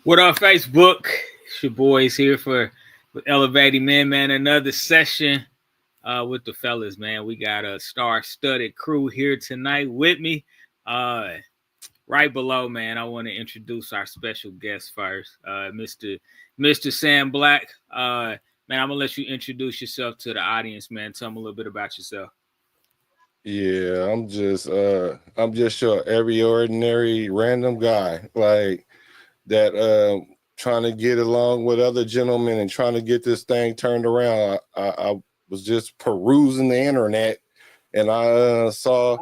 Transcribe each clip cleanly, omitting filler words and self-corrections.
What up, Facebook? It's your boys here with Elevating Man. Another session with the fellas, man. We got a star-studded crew here tonight with me. Right below, man, I want to introduce our special guest first, Mr. Sam Black. Man, I'm gonna let you introduce yourself to the audience, man. Tell them a little bit about yourself. Yeah, I'm just your every ordinary random guy like that trying to get along with other gentlemen and trying to get this thing turned around. I was just perusing the internet and I saw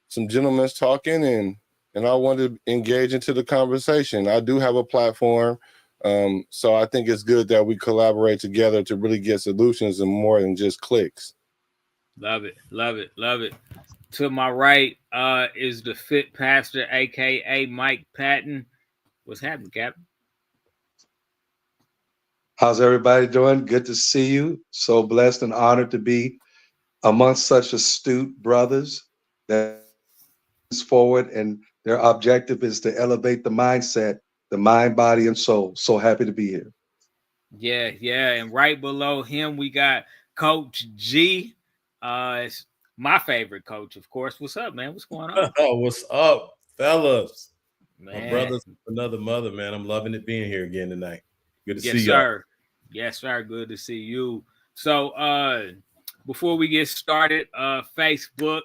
some gentlemen talking and I wanted to engage into the conversation. I do have a platform. So I think it's good that we collaborate together to really get solutions and more than just clicks. Love it. To my right is the Fit Pastor, aka Mike Patton. What's happening, Captain? How's everybody doing? Good to see you. So blessed and honored to be amongst such astute brothers that is forward and their objective is to elevate the mindset, the mind, body, and soul. So happy to be here. Yeah. And right below him, we got Coach G. It's my favorite coach, of course. What's up, man? What's going on? What's up, fellas? Man. My brother's another mother, man. I'm loving it being here again tonight. Good to see Yes, y'all. sir. Yes, sir. Good to see you. So before we get started, Facebook,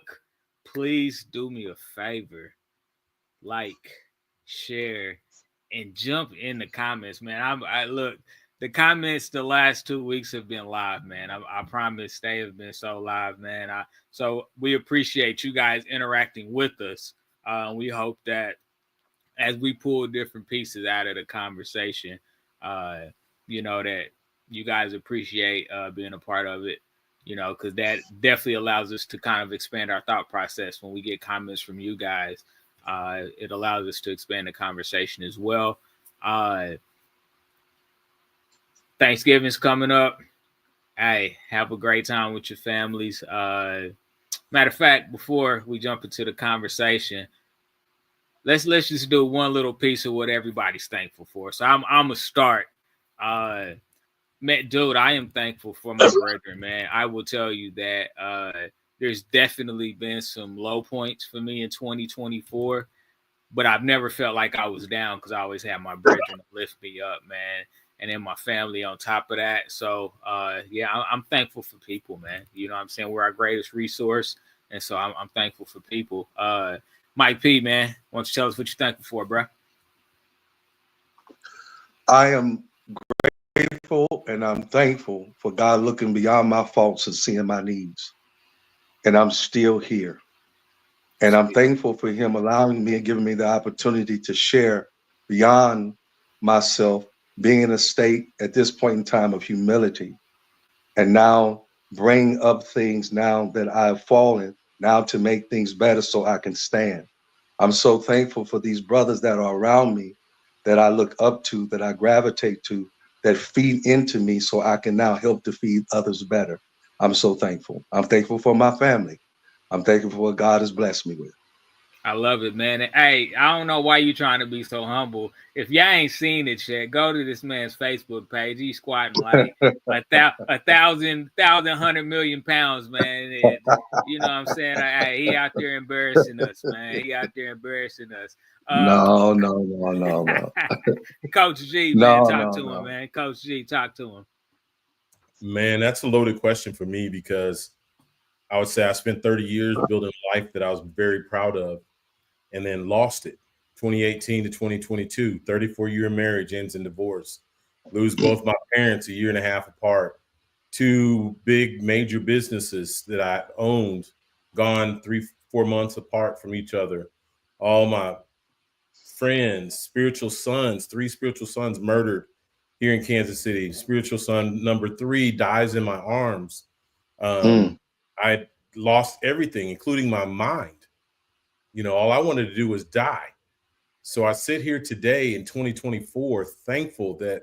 please do me a favor. Like, share, and jump in the comments, man. I look, the comments the last 2 weeks have been live, man. I promise they have been so live, man. So we appreciate you guys interacting with us. We hope that as we pull different pieces out of the conversation, that you guys appreciate being a part of it, because that definitely allows us to kind of expand our thought process when we get comments from you guys. It allows us to expand the conversation as well. Thanksgiving's coming up. Hey, have a great time with your families. Matter of fact, before we jump into the conversation, let's just do one little piece of what everybody's thankful for. So I'm gonna start. Dude, I am thankful for my brethren, man. I will tell you that there's definitely been some low points for me in 2024, but I've never felt like I was down because I always had my brethren to lift me up, man, and then my family on top of that. So, I'm thankful for people, man. You know what I'm saying? We're our greatest resource, and so I'm thankful for people. Mike P, man, why don't you tell us what you're thankful for, bro? I am grateful and I'm thankful for God looking beyond my faults and seeing my needs. And I'm still here. And I'm thankful for him allowing me and giving me the opportunity to share beyond myself, being in a state at this point in time of humility, and now bring up things now that I've fallen, now to make things better so I can stand. I'm so thankful for these brothers that are around me, that I look up to, that I gravitate to, that feed into me so I can now help to feed others better. I'm so thankful. I'm thankful for my family. I'm thankful for what God has blessed me with. I love it, man. And, hey, I don't know why you trying to be so humble. If y'all ain't seen it yet, go to this man's Facebook page. He's squatting like a thousand, 100 million pounds, man. And, you know what I'm saying? Hey, he out there embarrassing us, man. He out there embarrassing us. No. Coach G, man, talk to him, man. Coach G, talk to him. Man, that's a loaded question for me because I would say I spent 30 years building a life that I was very proud of and then lost it. 2018 to 2022, 34-year marriage ends in divorce. Lose both my parents a year and a half apart. 2 big major businesses that I owned gone 3-4 months apart from each other. All my friends, spiritual sons, 3 spiritual sons murdered here in Kansas City. Spiritual son number 3 dies in my arms. I lost everything, including my mind. All I wanted to do was die. So I sit here today in 2024, thankful that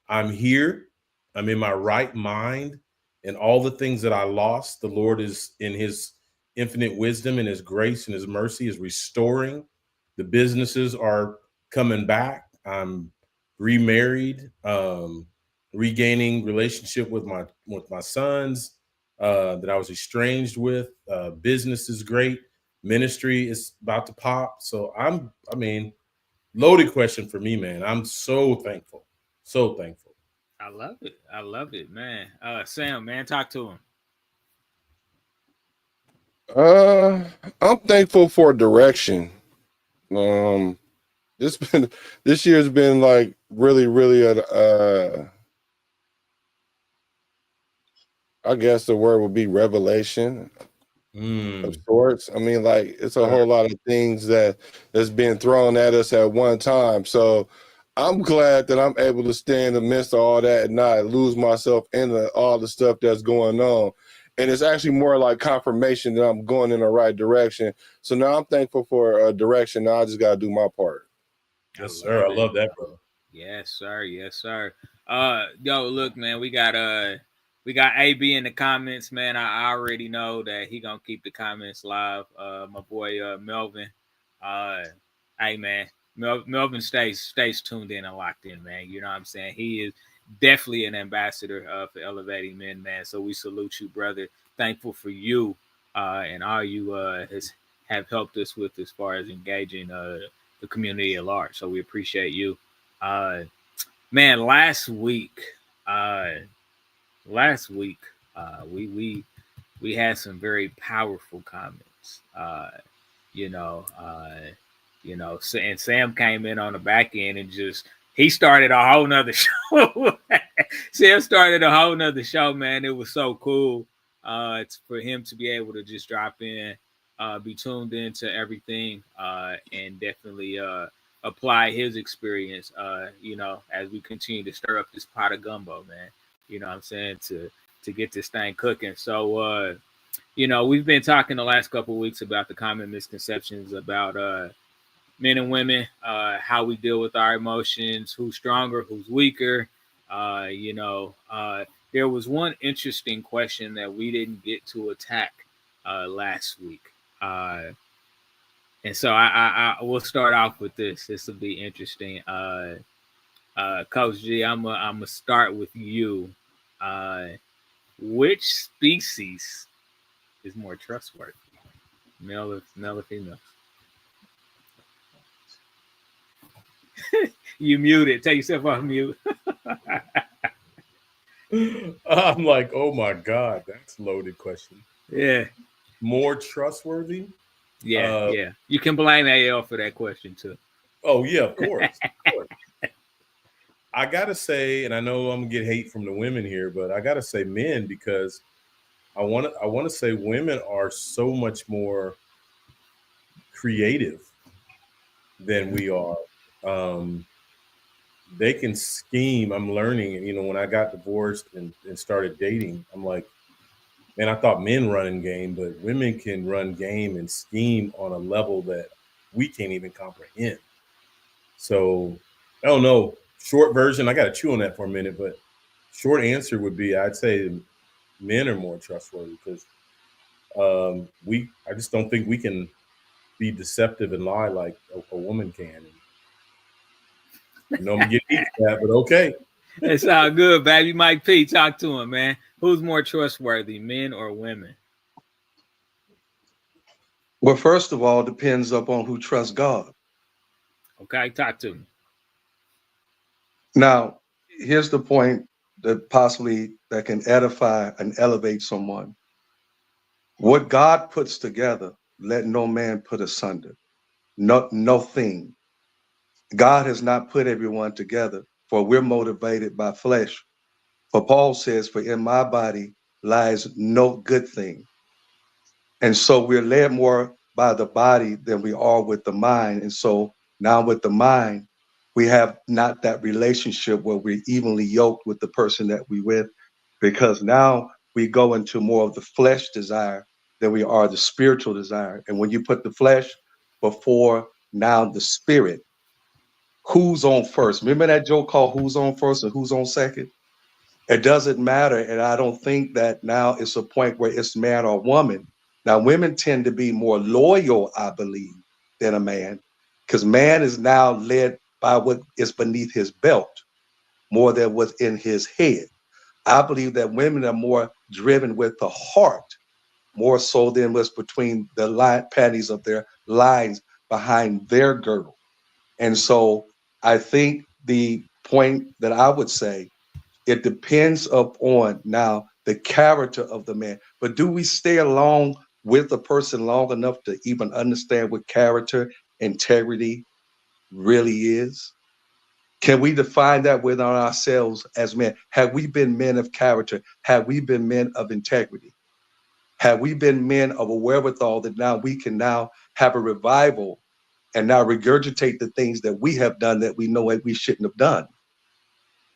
I'm here. I'm in my right mind, and all the things that I lost, the Lord is in his infinite wisdom and his grace and his mercy is restoring. The businesses are coming back. I'm remarried, regaining relationship with my sons that I was estranged with. Business is great. Ministry is about to pop. So I mean, loaded question for me, man. I'm so thankful. So thankful. I love it. I love it, man. Sam, man, talk to him. Uh, I'm thankful for direction. Um, this been this year's been like really I guess the word would be revelation of sorts. I mean, like it's a whole lot of things that's being thrown at us at one time. So I'm glad that I'm able to stay in the midst of all that and not lose myself in all the stuff that's going on. And it's actually more like confirmation that I'm going in the right direction. So now I'm thankful for direction. Now I just got to do my part. Yes, sir. I love that, brother. Yes, sir. Yes, sir. Yo, look, man, we got AB in the comments, man. I already know that he gonna keep the comments live. My boy Melvin. Hey man, Melvin stays tuned in and locked in, man. You know what I'm saying? He is definitely an ambassador for elevating men, man. So we salute you, brother. Thankful for you and all you have helped us with as far as engaging the community at large. So we appreciate you. Man, last week, we had some very powerful comments. And Sam came in on the back end and just he started a whole nother show. Sam started a whole nother show, man. It was so cool. It's for him to be able to just drop in, be tuned into everything, and definitely apply his experience, as we continue to stir up this pot of gumbo, man. You know what I'm saying? To get this thing cooking. So we've been talking the last couple of weeks about the common misconceptions about men and women, how we deal with our emotions, who's stronger, who's weaker. There was one interesting question that we didn't get to attack last week. And so I will start off with this. This will be interesting. Coach G, I'm gonna start with you. Which species is more trustworthy, male or female? You muted. Take yourself off mute. I'm like, oh my God, that's a loaded question. Yeah. More trustworthy? Yeah. You can blame AL for that question too. Oh yeah, of course. Of course. I gotta say, and I know I'm gonna get hate from the women here, but I gotta say men because I wanna say women are so much more creative than we are. They can scheme. I'm learning, when I got divorced and started dating, I'm like, man, I thought men run game, but women can run game and scheme on a level that we can't even comprehend. So I don't know. Short version, I got to chew on that for a minute, but short answer would be I'd say men are more trustworthy because I just don't think we can be deceptive and lie like a woman can. I'm gonna get into that, but okay. It's all good, baby. Mike P, talk to him, man. Who's more trustworthy, men or women? Well, first of all, it depends upon who trusts God. Okay, talk to me. Now, here's the point that possibly that can edify and elevate someone. What God puts together, let no man put asunder. No thing. God has not put everyone together, for we're motivated by flesh. For Paul says, for in my body lies no good thing. And so we're led more by the body than we are with the mind. And so now with the mind, we have not that relationship where we're evenly yoked with the person that we with, because now we go into more of the flesh desire than we are the spiritual desire. And when you put the flesh before now the spirit, who's on first? Remember that joke called Who's on First and Who's on Second? It doesn't matter. And I don't think that now it's a point where it's man or woman. Now, women tend to be more loyal, I believe, than a man, because man is now led by what is beneath his belt more than what's in his head. I believe that women are more driven with the heart, more so than what's between the panties of their lines behind their girdle. And so I think the point that I would say, it depends upon now the character of the man. But do we stay along with the person long enough to even understand what character, integrity really is? Can we define that within ourselves as men? Have we been men of character? Have we been men of integrity? Have we been men of a wherewithal that now we can now have a revival and now regurgitate the things that we have done that we know we shouldn't have done?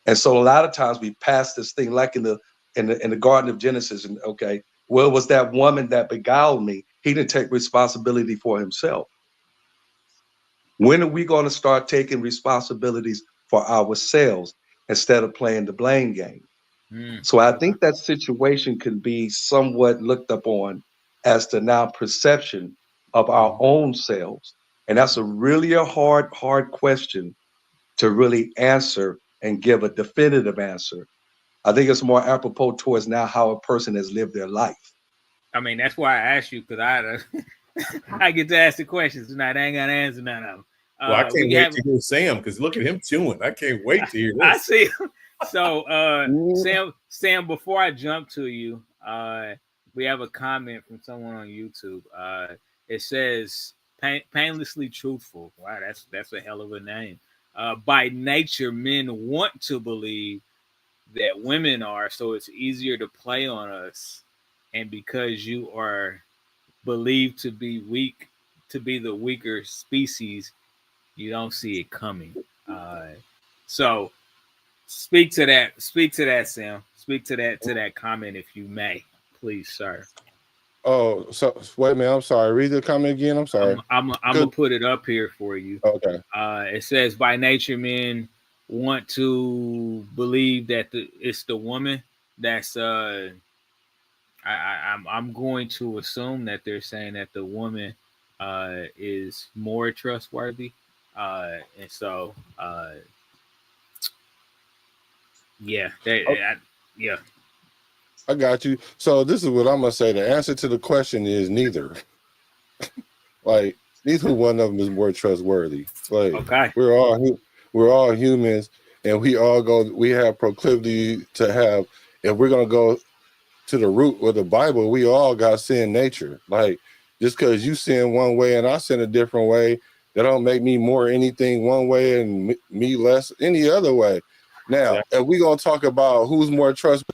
And so a lot of times we pass this thing like in the Garden of Genesis, and okay, well, it was that woman that beguiled me. He didn't take responsibility for himself. When are we going to start taking responsibilities for ourselves instead of playing the blame game? So I think that situation can be somewhat looked upon as the now perception of our own selves. And that's really a hard question to really answer and give a definitive answer. I think it's more apropos towards now how a person has lived their life. I mean, that's why I asked you, because I get to ask the questions tonight. I ain't got to answer none of them. Well, I can't wait to hear Sam, because look at him chewing. I can't wait to hear this. I see. So, Sam, before I jump to you, we have a comment from someone on YouTube. It says, painlessly truthful. Wow, that's a hell of a name. By nature, men want to believe that women are, so it's easier to play on us. And because you are believed to be weak, to be the weaker species, you don't see it coming. So speak to that, Sam. Speak to that comment, if you may, please, sir. Oh, so wait a minute. I'm sorry. Read the comment again. I'm sorry. I'm gonna put it up here for you. Okay. It says, by nature, men want to believe that it's the woman that's. I'm going to assume that they're saying that the woman is more trustworthy, and so yeah, yeah. I got you. So this is what I'm gonna say. The answer to the question is neither. Like, neither one of them is more trustworthy. Like, Okay. we're all humans, and we have proclivity to have. If we're gonna go to the root of the Bible, we all got sin nature. Like, just because you sin one way and I sin a different way, that don't make me more anything one way and me less any other way. Now, if we gonna talk about who's more trustworthy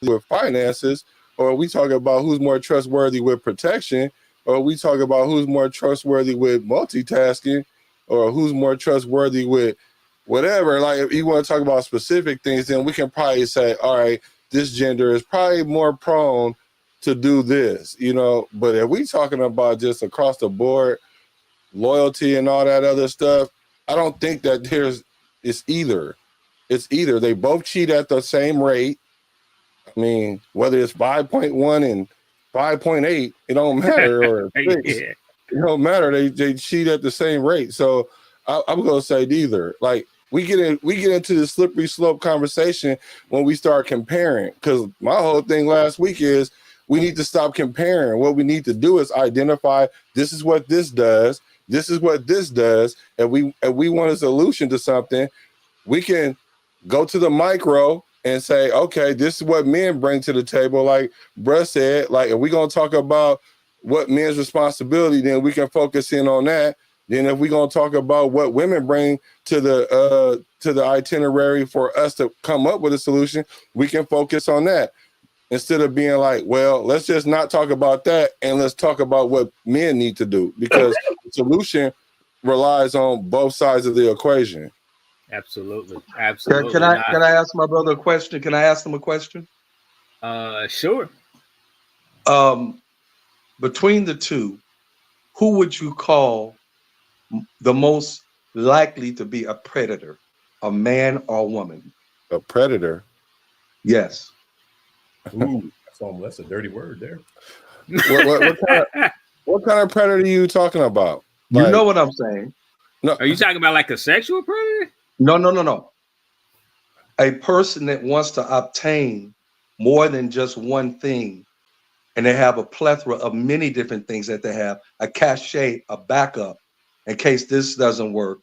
with finances, or we talk about who's more trustworthy with protection, or we talk about who's more trustworthy with multitasking, or who's more trustworthy with whatever. Like, if you want to talk about specific things, then we can probably say, all right, this gender is probably more prone to do this, But if we talking about just across the board loyalty and all that other stuff, I don't think that it's either. It's either. They both cheat at the same rate. I mean, whether it's 5.1 and 5.8, it don't matter, or 6. Yeah. It don't matter. They cheat at the same rate. So I'm gonna say neither. Like, we get into the slippery slope conversation when we start comparing. Because my whole thing last week is we need to stop comparing. What we need to do is identify, this is what this does, this is what this does, and we want a solution to something. We can go to the micro and say, okay, this is what men bring to the table. Like bruh said, like, if we're gonna talk about what men's responsibility, then we can focus in on that. Then if we're gonna talk about what women bring to the itinerary for us to come up with a solution, we can focus on that. Instead of being like, well, let's just not talk about that and let's talk about what men need to do, because the solution relies on both sides of the equation. Absolutely. Can I ask my brother a question? Can I ask him a question? Sure. Between the two, who would you call the most likely to be a predator, a man or a woman? A predator? Yes. Ooh, that's a dirty word there. What kind of predator are you talking about? You know what I'm saying. No, Are you talking about like a sexual predator? No. A person that wants to obtain more than just one thing, and they have a plethora of many different things that they have, a cachet, a backup. In case this doesn't work,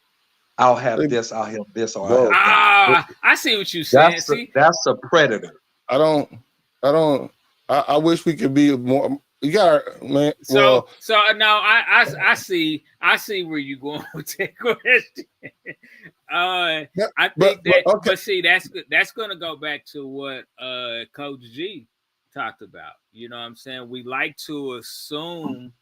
I'll have this, I'll have this, or I'll bro. have that. I see what you're saying. See, That's a predator. I don't. I wish we could be more. You got man. so now I see where you're going with that question. I think that, okay. but see, that's gonna go back to what Coach G talked about. You know what I'm saying? We like to assume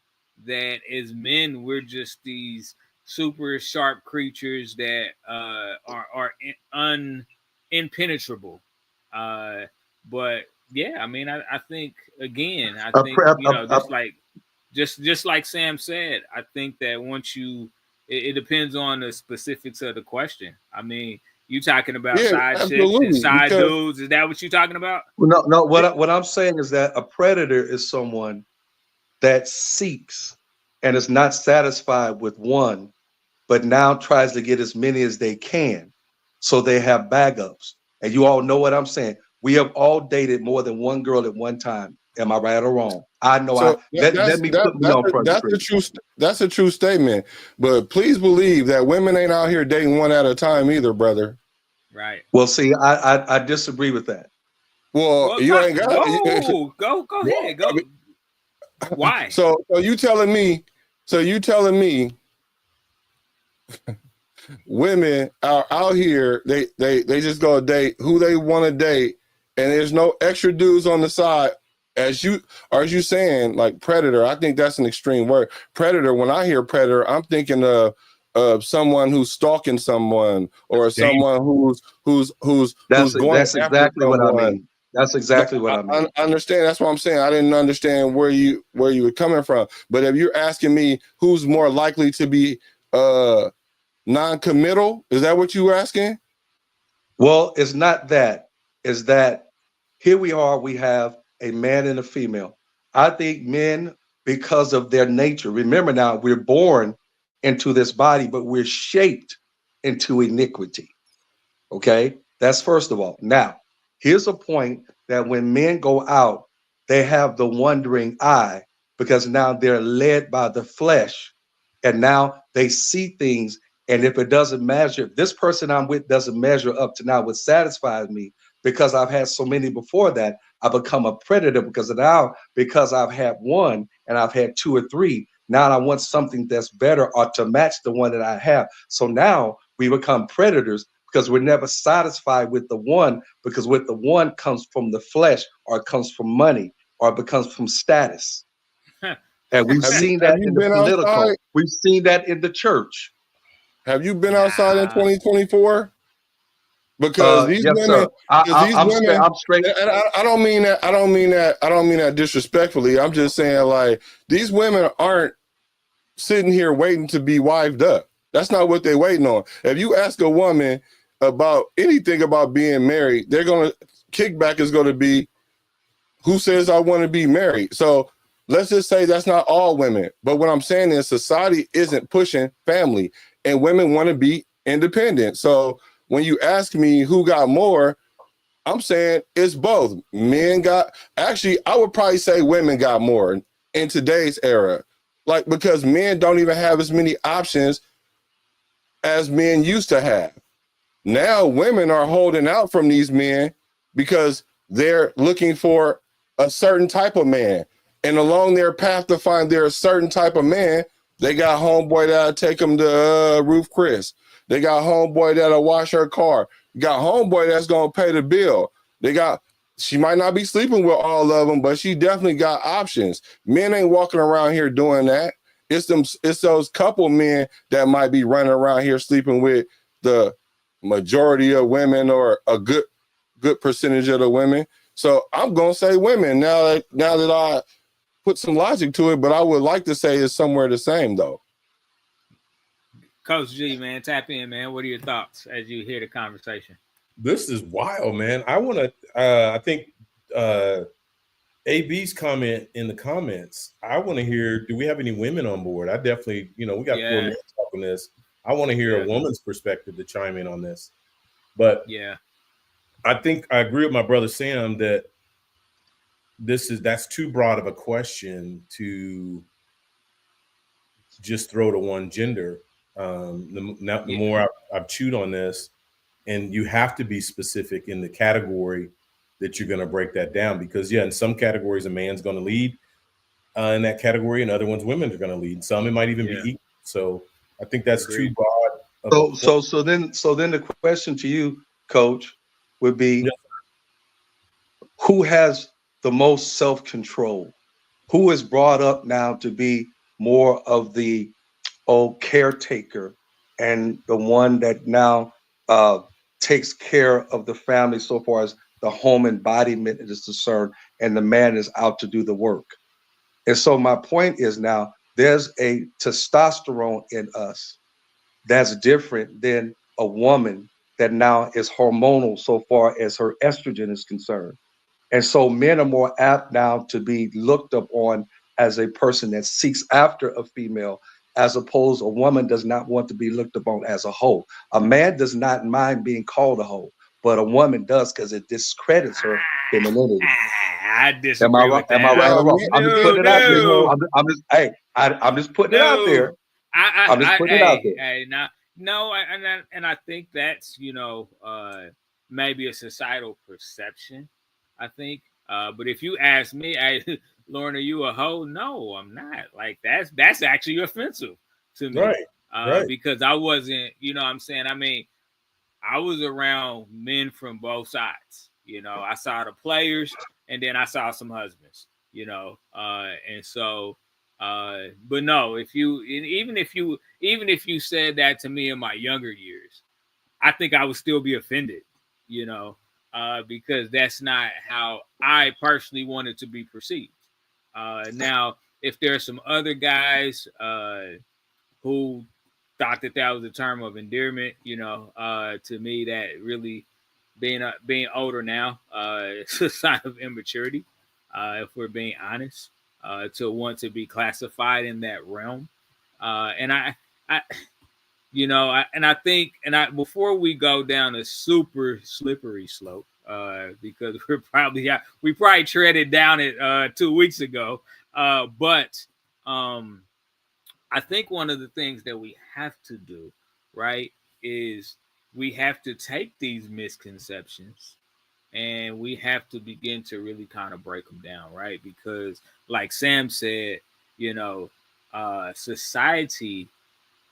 that as men we're just these super sharp creatures that are impenetrable. But yeah, I mean, I think again, just like Sam said, I think that once it depends on the specifics of the question. I mean, you talking about Yeah, side chicks and absolutely. side Because dudes? Is that what you're talking about? No. What I'm saying is that a predator is someone that seeks and is not satisfied with one, but now tries to get as many as they can. So they have backups. And you all know what I'm saying. We have all dated more than one girl at one time. Am I right or wrong? I know. so Let me put me on front street. that's a true statement. But please believe that women ain't out here dating one at a time either, brother. Right. Well, see, I disagree with that. Well, you ain't got go ahead. Go. I mean, Why? So you telling me women are out here, they just go date who they want to date, and there's no extra dudes on the side. As you saying, like predator, I think that's an extreme word. Predator, when I hear predator, I'm thinking of someone who's stalking someone, or someone who's going That's after exactly what I someone. mean. That's exactly what I mean. I understand. That's what I'm saying. I didn't understand where you were coming from. But if you're asking me who's more likely to be non-committal, is that what you were asking? Well, it's not that. It's that here we are, we have a man and a female. I think men, because of their nature, remember now, we're born into this body, but we're shaped into iniquity. Okay, that's first of all. Now, here's a point that when men go out, they have the wandering eye because now they're led by the flesh, and now they see things. And if it doesn't measure, if this person I'm with doesn't measure up to now what satisfies me, because I've had so many before that, I become a predator because I've had one and I've had two or three. Now I want something that's better or to match the one that I have. So now we become predators because we're never satisfied with the one, because with the one comes from the flesh, or it comes from money, or it becomes from status. And we've seen that in the political. Outside? We've seen that in the church. Have you been outside in 2024? Because these Yes, women, sir. I'm straight. and I don't mean that. I don't mean that disrespectfully. I'm just saying, like, these women aren't sitting here waiting to be wived up. That's not what they're waiting on. If you ask a woman about anything about being married, kickback is going to be, who says I want to be married? So let's just say that's not all women. But what I'm saying is society isn't pushing family, and women want to be independent. So when you ask me who got more, I'm saying it's both. Actually, I would probably say women got more in today's era. Like, because men don't even have as many options as men used to have. Now women are holding out from these men because they're looking for a certain type of man. And along their path to find their certain type of man, they got homeboy that'll take them to Roof Chris. They got homeboy that'll wash her car. You got homeboy that's going to pay the bill. She might not be sleeping with all of them, but she definitely got options. Men ain't walking around here doing that. It's those couple men that might be running around here sleeping with the majority of women, or a good percentage of the women. So I'm gonna say women now that I put some logic to it, but I would like to say it's somewhere the same though. Coach G, man, tap in, man. What are your thoughts as you hear the conversation? This is wild, man. I think AB's comment in the comments, I want to hear, do we have any women on board? I definitely, we got 4 minutes talking this. I want to hear Yeah. a woman's perspective to chime in on this. But Yeah. I think I agree with my brother Sam that that's too broad of a question to just throw to one gender. The more I've chewed on this, and you have to be specific in the category that you're going to break that down, because in some categories a man's going to lead in that category, and other ones women are going to lead. Some it might even be equal. So I think that's too Agreed. broad of a point. So then the question to you, Coach, would be, who has the most self-control? Who is brought up now to be more of the caretaker, and the one that now takes care of the family so far as the home embodiment is concerned, and the man is out to do the work? And so my point is, now there's a testosterone in us that's different than a woman that now is hormonal so far as her estrogen is concerned. And so men are more apt now to be looked up on as a person that seeks after a female, as opposed a woman does not want to be looked upon as a hoe. A man does not mind being called a hoe, but a woman does, because it discredits her femininity. I Am I disagree right? with Am I that. right or Well, wrong? I'm just putting it out there. No. I'm just hey, I'm just putting it out No. there. I'm just putting it out there. Hey, now, no, and I think that's maybe a societal perception. I think, but if you ask me, hey, Lauren, are you a hoe? No, I'm not. Like that's actually offensive to me, Right. because I wasn't. You know what I'm saying? I mean, I was around men from both sides. I saw the players, and then I saw some husbands. And so, but no, even if you said that to me in my younger years, I think I would still be offended. Because that's not how I personally wanted to be perceived. Now, if there's some other guys who thought that was a term of endearment, to me that really being older now, it's a sign of immaturity, if we're being honest, to want to be classified in that realm. And I I think, before we go down a super slippery slope, because we probably treaded down it 2 weeks ago, but I think one of the things that we have to do, right, is we have to take these misconceptions and we have to begin to really kind of break them down, right? Because, like Sam said, society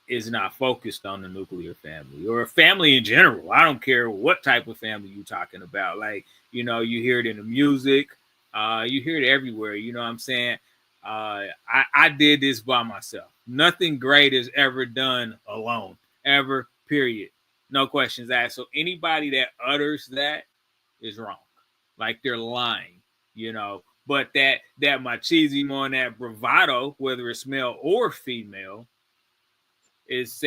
is not focused on the nuclear family or a family in general. I don't care what type of family you're talking about. Like, you hear it in the music, you hear it everywhere. You know what I'm saying? I did this by myself. Nothing great is ever done alone, ever, period. No questions asked. So anybody that utters that is wrong. Like, they're lying, But that machismo and that bravado, whether it's male or female, is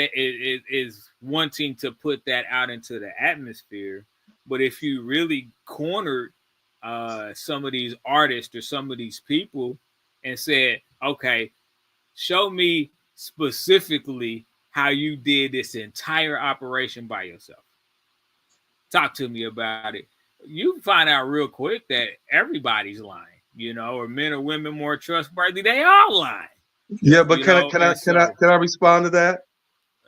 wanting to put that out into the atmosphere. But if you really cornered some of these artists or some of these people and said, okay, show me specifically how you did this entire operation by yourself. Talk to me about it. You find out real quick that everybody's lying, or men or women more trustworthy. They all lie. Yeah, but can I respond to that?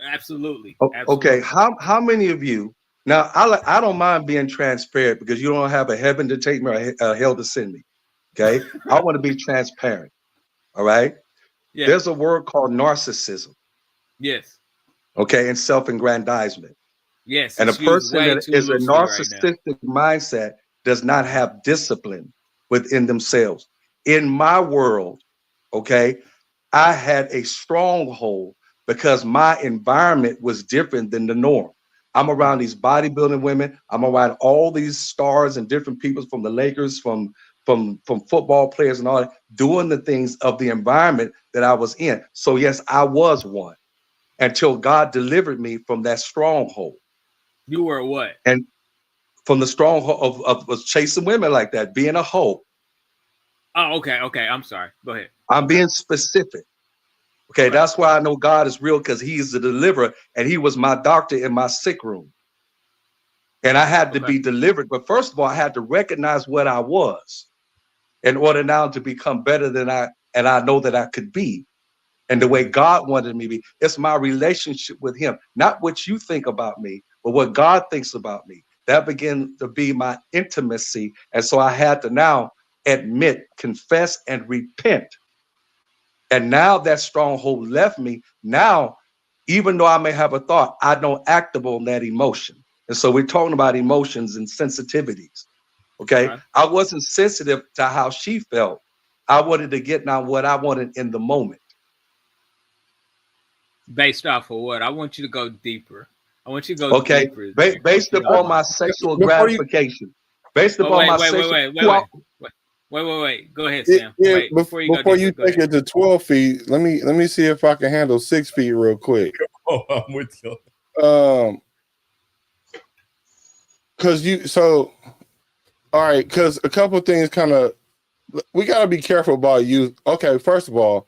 Absolutely. Okay, how many of you now? I don't mind being transparent, because you don't have a heaven to take me or a hell to send me. Okay, I want to be transparent. All right. Yeah. There's a word called narcissism. Yes. Okay, and self-aggrandizement. Yes. And a person that is a narcissistic mindset does not have discipline within themselves. In my world, okay, I had a stronghold because my environment was different than the norm. I'm around these bodybuilding women. I'm around all these stars and different people, from the Lakers, from football players and all that, doing the things of the environment that I was in. So yes, I was one, until God delivered me from that stronghold. You were what? And from the stronghold of chasing women like that, being a hoe. Oh, okay. I'm sorry. Go ahead. I'm being specific. Okay, Right. that's why I know God is real, because He is the deliverer, and He was my doctor in my sick room. And I had to Okay. be delivered. But first of all, I had to recognize what I was in order now to become better than I know that I could be. And the way God wanted me to be. It's my relationship with Him, not what you think about me, but what God thinks about me. That began to be my intimacy. And so I had to now admit, confess, and repent. And now that stronghold left me. Now, even though I may have a thought, I don't act upon that emotion. And so we're talking about emotions and sensitivities. Okay. Okay. I wasn't sensitive to how she felt. I wanted to get now what I wanted in the moment. Based off of what? I want you to go deeper. I want you to go Okay. deeper there. Based You don't upon my mind. sexual Before you, gratification. Based Oh, upon wait, my wait, wait, sexual. wait, wait, wait. Go ahead, Sam. yeah, Wait, before you go before deeper, you go take ahead. it to 12 feet, let me see if I can handle 6 feet real quick. Oh, I'm with you. Cause all right, because a couple things kind of, we got to be careful about you. Okay, first of all,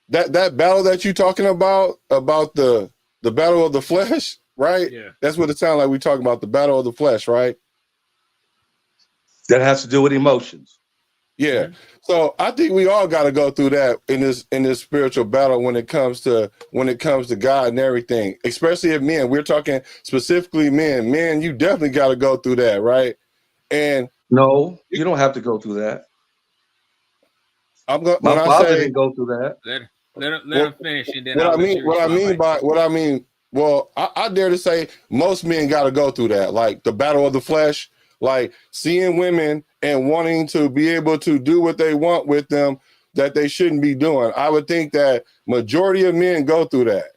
that battle that you talking about the battle of the flesh, right? Yeah. That's what it sounds like. We talking about the battle of the flesh, right? That has to do with emotions. Yeah. Mhm. So I think we all got to go through that in this spiritual battle when it comes to God and everything. Especially if men, we're talking specifically men. Men, you definitely got to go through that, right? And No, you don't have to go through that. I'm going My when I father say didn't go through that. Let what him finish, and then what I'll I let mean you what I respond mean back. by what I mean. Well, I dare to say most men got to go through that, like the battle of the flesh, like seeing women and wanting to be able to do what they want with them that they shouldn't be doing. I would think that majority of men go through that.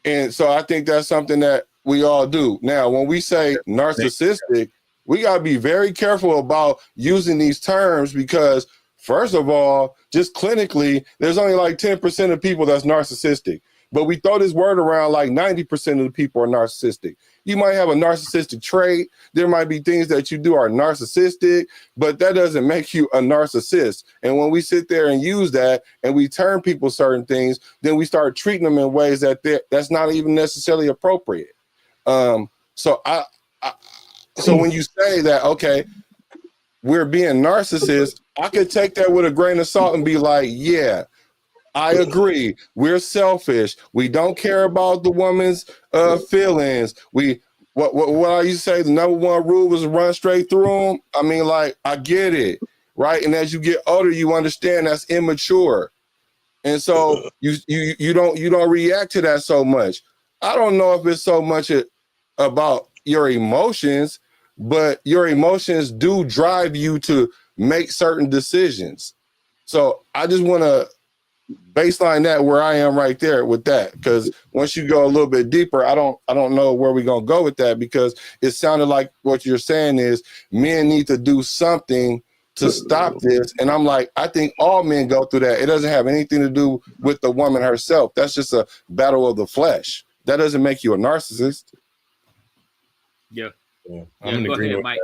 And so I think that's something that we all do. Now, when we say narcissistic, we got to be very careful about using these terms because, first of all, just clinically, there's only like 10% of people that's narcissistic. But we throw this word around like 90% of the people are narcissistic. You might have a narcissistic trait. There might be things that you do are narcissistic, but that doesn't make you a narcissist. And when we sit there and use that and we turn people certain things, then we start treating them in ways that's not even necessarily appropriate. So so when you say that, okay, we're being narcissists, I could take that with a grain of salt and be like, yeah, I agree. We're selfish. We don't care about the woman's feelings. What I used to say, the number one rule was run straight through them. I mean, like, I get it, right? And as you get older, you understand that's immature. And so you don't react to that so much. I don't know if it's so much about your emotions, but your emotions do drive you to make certain decisions. So I just want to baseline that where I am right there with that, because once you go a little bit deeper, I don't know where we're gonna go with that, because it sounded like what you're saying is men need to do something to stop this. And I'm like, I think all men go through that. It doesn't have anything to do with the woman herself. That's just a battle of the flesh. That doesn't make you a narcissist. Yeah. Yeah, Yeah. I'm in Go ahead, agreement Mike.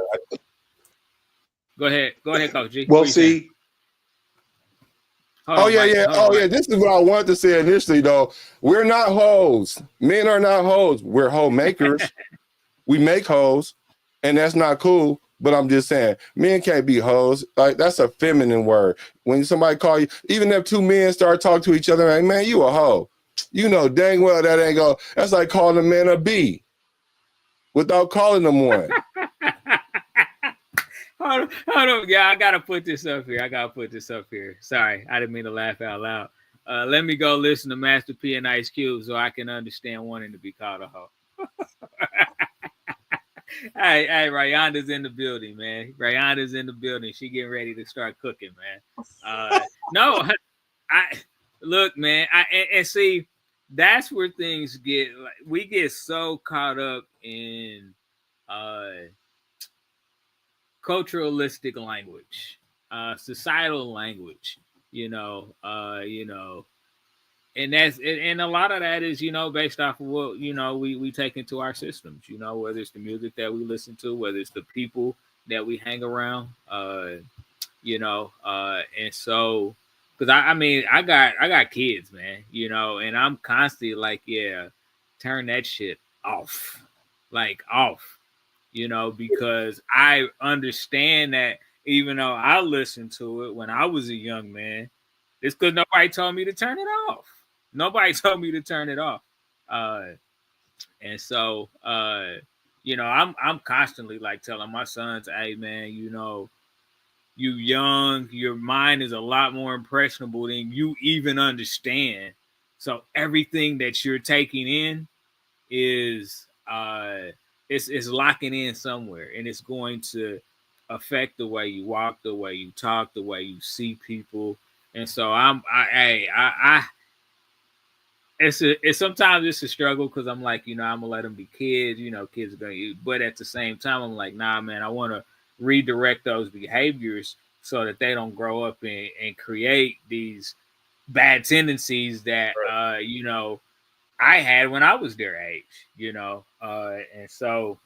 with that. Go ahead, Coach G. Well, What you saying? see, Hold Oh on, yeah, Mike. yeah. Hold on, Oh yeah. Mike. This is what I wanted to say initially, though. We're not hoes. Men are not hoes. We're hoe makers. We make hoes, and that's not cool. But I'm just saying, men can't be hoes. Like, that's a feminine word. When somebody call you, even if two men start talking to each other, like, man, you a hoe. You know dang well that ain't go. That's like calling a man a B without calling them one. Hold on. Yeah, I gotta put this up here. Sorry, I didn't mean to laugh out loud. Let me go listen to Master P and Ice Cube so I can understand wanting to be called a hoe. Hey, Rayanda's in the building, man. Rayanda's in the building. She getting ready to start cooking, man. No, I look, man. And see, that's where things get like we get so caught up in culturalistic language, societal language, you know, and and a lot of that is based off of what we take into our systems, whether it's the music that we listen to, whether it's the people that we hang around, and so because I mean I got kids, man, you know, and I'm constantly like, yeah, turn that shit off, like off, you know, because I understand that even though I listened to it when I was a young man, it's because nobody told me to turn it off. Nobody told me to turn it off. And so you know, I'm constantly like telling my sons, hey man, you know, you young, your mind is a lot more impressionable than you even understand. So everything that you're taking in is it's locking in somewhere, and it's going to affect the way you walk, the way you talk, the way you see people. And so it's sometimes it's a struggle because I'm like, you know, I'm gonna let them be kids, you know, kids are gonna eat, but at the same time, I'm like, nah, man, I want to redirect those behaviors so that they don't grow up and create these bad tendencies that you know, I had when I was their age, you know, and so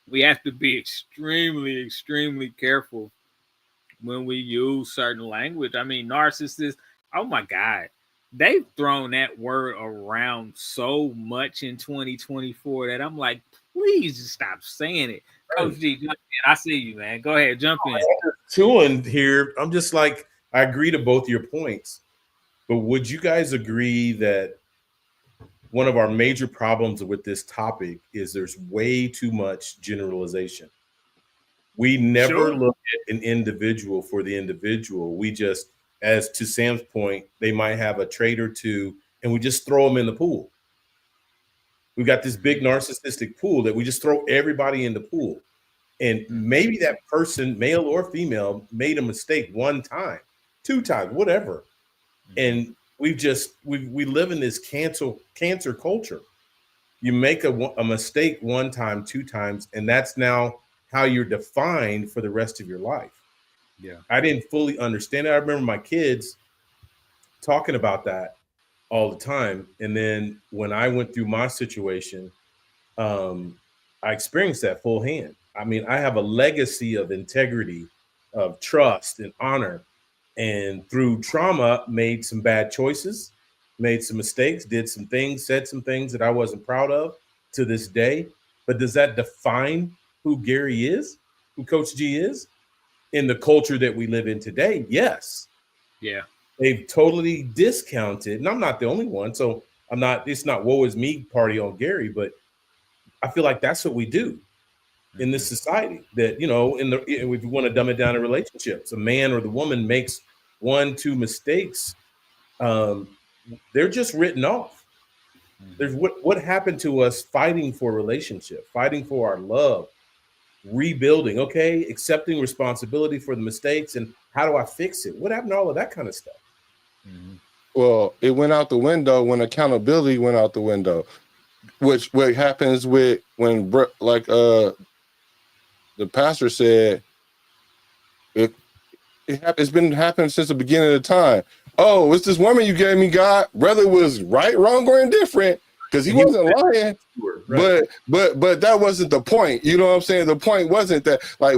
we have to be extremely, extremely careful when we use certain language. I mean, narcissists, oh my God, they've thrown that word around so much in 2024 that I'm like, please just stop saying it. Coach G, jump in. I see you, man. Go ahead, jump in. Chewing here, I'm just like, I agree to both your points, but would you guys agree that one of our major problems with this topic is there's way too much generalization? We never look at an individual for the individual. We just, as to Sam's point, they might have a trait or two, and we just throw them in the pool. We've got this big narcissistic pool that we just throw everybody in the pool. And maybe that person, male or female, made a mistake one time, two times, whatever. And we live in this cancer culture. You make a mistake one time, two times, and that's now how you're defined for the rest of your life. Yeah. I didn't fully understand it. I remember my kids talking about that all the time. And then when I went through my situation, I experienced that full hand. I mean, I have a legacy of integrity, of trust and honor. And through trauma, made some bad choices, made some mistakes, did some things, said some things that I wasn't proud of to this day. But does that define who Gary is, who Coach G is in the culture that we live in today? Yes. Yeah. They've totally discounted, and I'm not the only one. So it's not woe is me party on Gary, but I feel like that's what we do in this society. That, you know, if you want to dumb it down in relationships, a man or the woman makes 1-2 mistakes, they're just written off. There's what happened to us fighting for a relationship, fighting for our love, rebuilding, okay, accepting responsibility for the mistakes, and how do I fix it? What happened to all of that kind of stuff? Well, it went out the window when accountability went out the window, which what happens with when the pastor said it's been happening since the beginning of the time. Oh, it's this woman you gave me, God, whether it was right, wrong, or indifferent, because he wasn't lying. Right. But that wasn't the point. You know what I'm saying? The point wasn't that, like,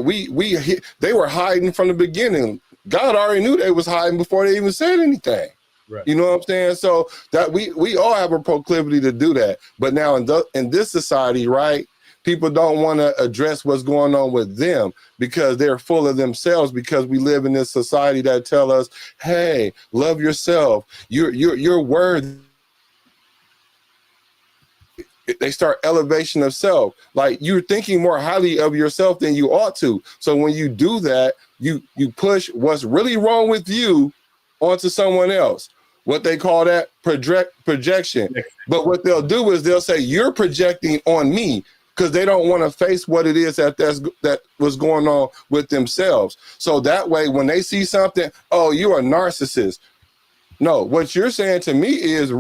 they were hiding from the beginning. God already knew they was hiding before they even said anything. Right. You know what I'm saying? So that we all have a proclivity to do that. But now in this society, right, people don't want to address what's going on with them because they're full of themselves, because we live in this society that tell us, hey, love yourself. You're worthy. They start elevation of self. Like, you're thinking more highly of yourself than you ought to. So when you do that, you push what's really wrong with you onto someone else. What they call that projection. But what they'll do is they'll say, you're projecting on me, because they don't want to face what it is that was going on with themselves. So that way, when they see something, oh, you're a narcissist. No, what you're saying to me is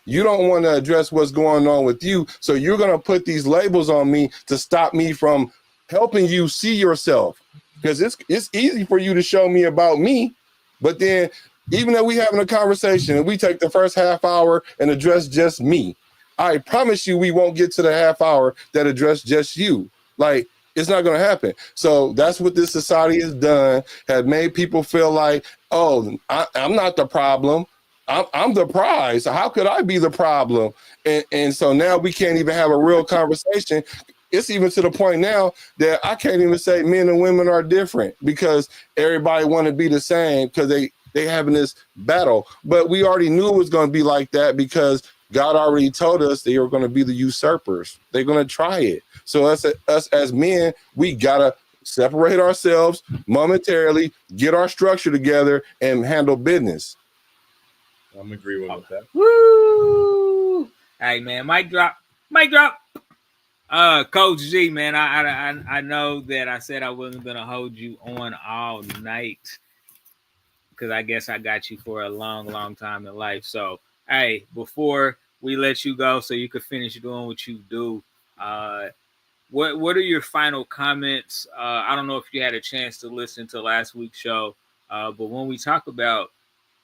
you don't want to address what's going on with you. So you're going to put these labels on me to stop me from helping you see yourself. Because it's easy for you to show me about me. But then, even though we having a conversation and we take the first half hour and address just me, I promise you we won't get to the half hour that address just you. Like, It's not going to happen. So that's what this society has done, has made people feel like, oh, I'm not the problem. I'm the prize. How could I be the problem? And so now we can't even have a real conversation. It's even to the point now that I can't even say men and women are different because everybody want to be the same because they having this battle. But we already knew it was going to be like that because God already told us they were going to be the usurpers. They're going to try it. So us as men, we got to separate ourselves momentarily, get our structure together, and handle business. I'm agreeing with that. Woo! Hey man, mic drop, mic drop. Coach G, man, I know that I said I wasn't gonna hold you on all night because I guess I got you for a long time in life. So, hey, before we let you go, so you could finish doing what you do, what are your final comments? I don't know if you had a chance to listen to last week's show, but when we talk about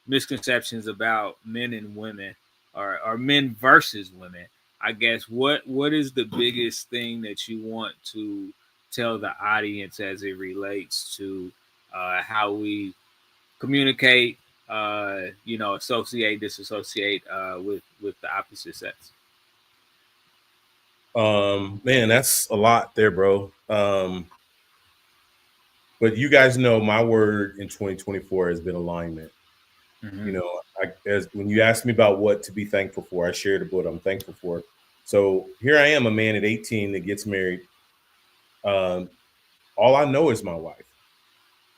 misconceptions about men and women, or men versus women, I guess what is the biggest thing that you want to tell the audience as it relates to how we communicate, associate, disassociate with the opposite sex? Man, that's a lot there, bro. But you guys know my word in 2024 has been alignment. Mm-hmm. You know, as when you asked me about what to be thankful for, I shared what I'm thankful for. So here I am, a man at 18 that gets married. All I know is my wife.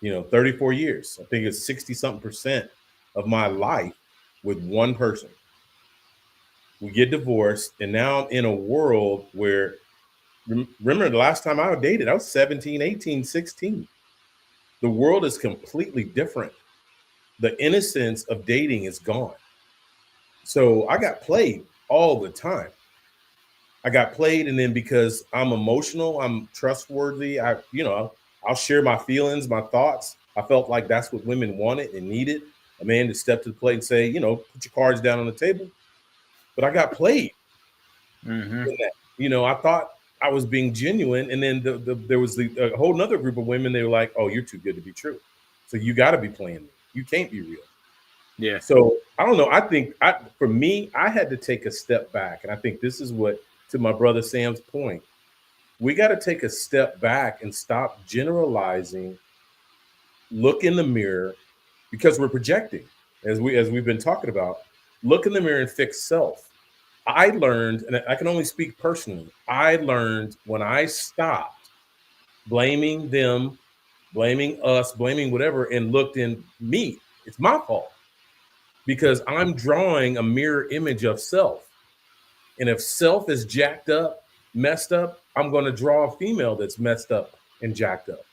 34 years. I think it's 60-something% of my life with one person. We get divorced, and now I'm in a world where, remember the last time I dated, I was 17, 18, 16. The world is completely different. The innocence of dating is gone. So I got played all the time. I got played, and then because I'm emotional, I'm trustworthy. I'll share my feelings, my thoughts. I felt like that's what women wanted and needed, a man to step to the plate and say, put your cards down on the table. But I got played. Mm-hmm. I thought I was being genuine, and then there was a whole nother group of women. They were like, "Oh, you're too good to be true, so you got to be playing me. You can't be real." Yeah. So I don't know. I think for me, I had to take a step back, and I think this is what, to my brother Sam's point, we got to take a step back and stop generalizing. Look in the mirror, because we're projecting, as we've been talking about. Look in the mirror and fix self. I learned, and I can only speak personally, I learned when I stopped blaming them, blaming us, blaming whatever, and looked in me. It's my fault because I'm drawing a mirror image of self. And if self is jacked up, messed up, I'm going to draw a female that's messed up and jacked up.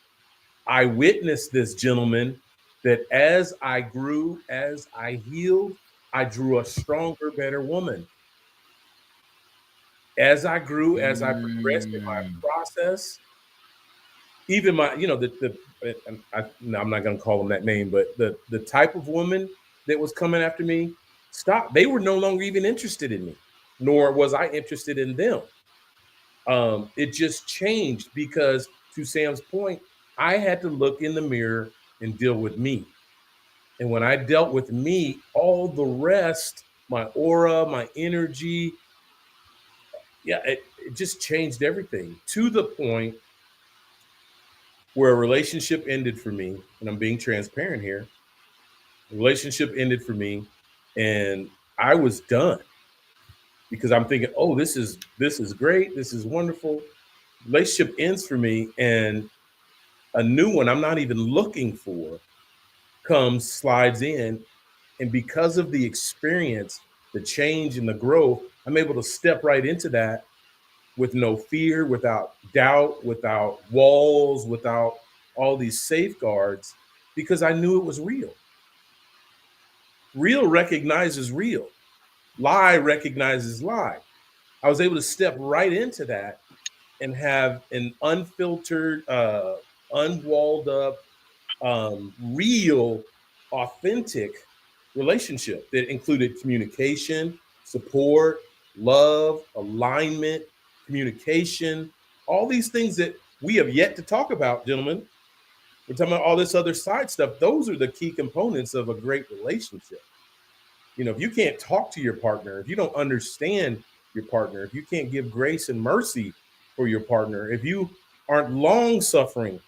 I witnessed this gentleman that as I grew, as I healed, I drew a stronger, better woman. As I grew, as I progressed in my process, even my, I'm not going to call them that name, but the type of woman that was coming after me, stopped. They were no longer even interested in me, nor was I interested in them. It just changed because, to Sam's point, I had to look in the mirror and deal with me. And when I dealt with me, all the rest, my aura, my energy, it just changed everything, to the point where a relationship ended for me. And I'm being transparent here. A relationship ended for me, and I was done because I'm thinking, oh, this is great. This is wonderful. Relationship ends for me, and a new one I'm not even looking for slides in. And because of the experience, the change and the growth, I'm able to step right into that with no fear, without doubt, without walls, without all these safeguards, because I knew it was real. Real recognizes real. Lie recognizes lie. I was able to step right into that and have an unfiltered, unwalled up, real, authentic relationship that included communication, support, love, alignment, communication, all these things that we have yet to talk about, gentlemen. We're talking about all this other side stuff. Those are the key components of a great relationship. You know, if you can't talk to your partner, if you don't understand your partner, if you can't give grace and mercy for your partner, if you aren't long suffering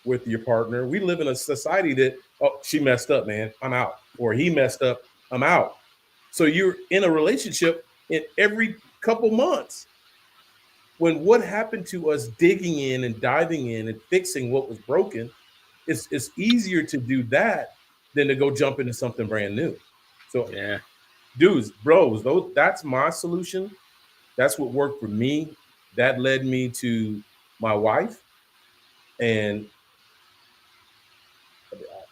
with your partner, we live in a society that, oh, she messed up, man, I'm out. Or he messed up, I'm out. So you're in a relationship in every couple months. When what happened to us digging in and diving in and fixing what was broken, it's easier to do that than to go jump into something brand new. So Yeah. dudes, bros, that's my solution. That's what worked for me. That led me to my wife, and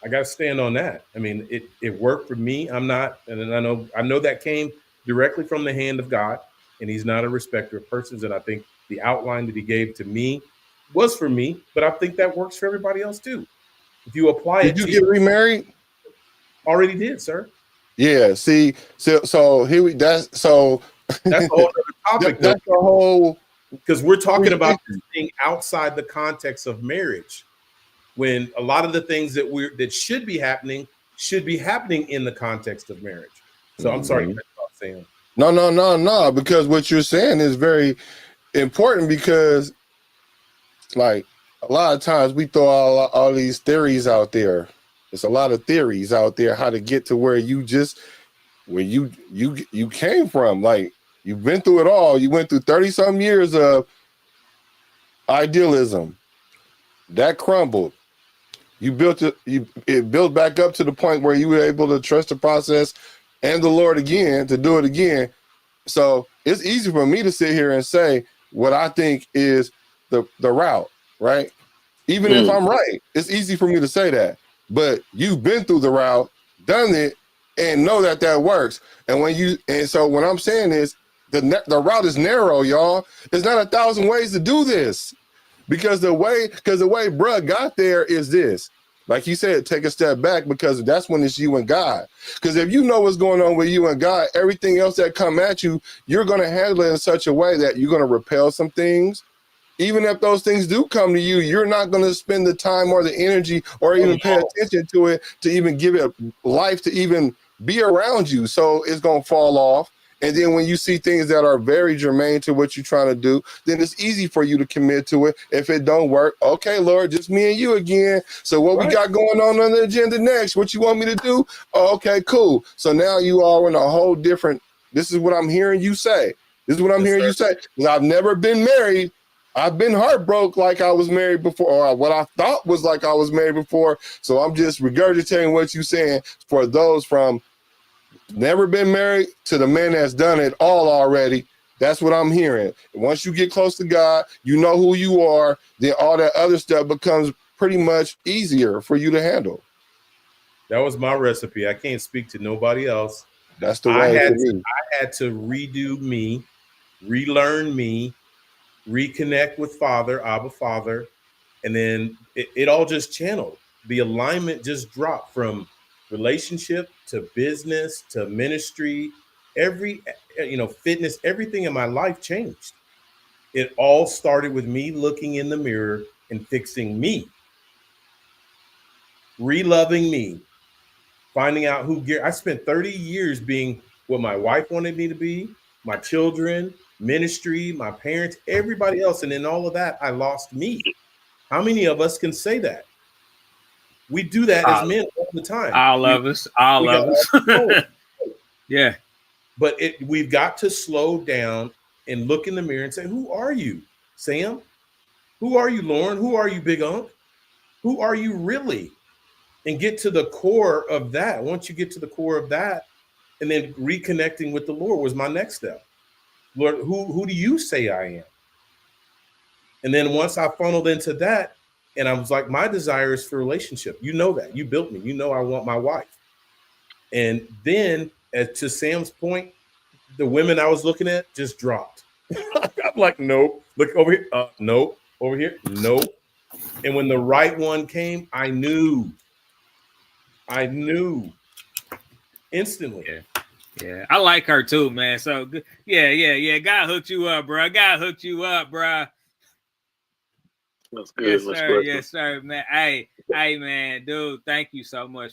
I got to stand on that. I mean, it worked for me. I'm not, and I know that came directly from the hand of God, and He's not a respecter of persons. And I think the outline that He gave to me was for me, but I think that works for everybody else too. If you apply Did it you to get remarried? already did, sir. Yeah. See, so here we that's so That's a whole other topic, though, that's the whole because we're talking about issue. being outside the context of marriage, when a lot of the things that should be happening in the context of marriage. So I'm sorry, Sam. No, because what you're saying is very important because, like, a lot of times we throw all these theories out there. There's a lot of theories out there how to get to where you came from. Like, you've been through it all. You went through 30-some years of idealism. That crumbled. You built it built back up to the point where you were able to trust the process and the Lord again to do it again. So it's easy for me to sit here and say what I think is the route, right? Even if I'm right, it's easy for me to say that. But you've been through the route, done it, and know that works. And so what I'm saying is the route is narrow, y'all. There's not 1,000 ways to do this. Because the way bruh got there is this. Like you said, take a step back, because that's when it's you and God. Because if you know what's going on with you and God, everything else that come at you, you're going to handle it in such a way that you're going to repel some things. Even if those things do come to you, you're not going to spend the time or the energy or even pay attention to it to even give it life to even be around you. So it's going to fall off. And then when you see things that are very germane to what you're trying to do, then it's easy for you to commit to it. If it don't work, okay, Lord, just me and you again. So what we got going on the agenda next? What you want me to do? Oh, okay, cool. So now you are in a whole different, this is what I'm hearing you say. This is what I'm hearing you say. I've never been married. I've been heartbroken like I was married before, or what I thought was like I was married before. So I'm just regurgitating what you're saying for those from never been married to the man that's done it all already. That's what I'm hearing. Once you get close to God, you know who you are, then all that other stuff becomes pretty much easier for you to handle. That was my recipe. I can't speak to nobody else. That's the way for me. I had to redo me, relearn me, reconnect with Abba Father, and then it all just channeled. The alignment just dropped from relationship to business to ministry. Fitness, everything in my life changed. It all started with me looking in the mirror and fixing me, reloving me, finding out I spent 30 years being what my wife wanted me to be, my children, ministry, my parents, everybody else. And in all of that, I lost me. How many of us can say that? We do that as men all the time. All of us. Yeah. But we've got to slow down and look in the mirror and say, who are you, Sam? Who are you, Lauren? Who are you, Big Unc? Who are you really? And get to the core of that. Once you get to the core of that, and then reconnecting with the Lord was my next step. Lord, who do you say I am? And then once I funneled into that, and I was like, my desire is for relationship. You know that. You built me. You know I want my wife. And then, to Sam's point, the women I was looking at just dropped. I'm like, nope. Look over here. Nope. Over here. Nope. And when the right one came, I knew instantly. Yeah. I like her too, man. So yeah. God hooked you up, bro. God hooked you up, bro. That's good. Yes, That's sir. good. Yes, sir, man. Hey, man, dude. Thank you so much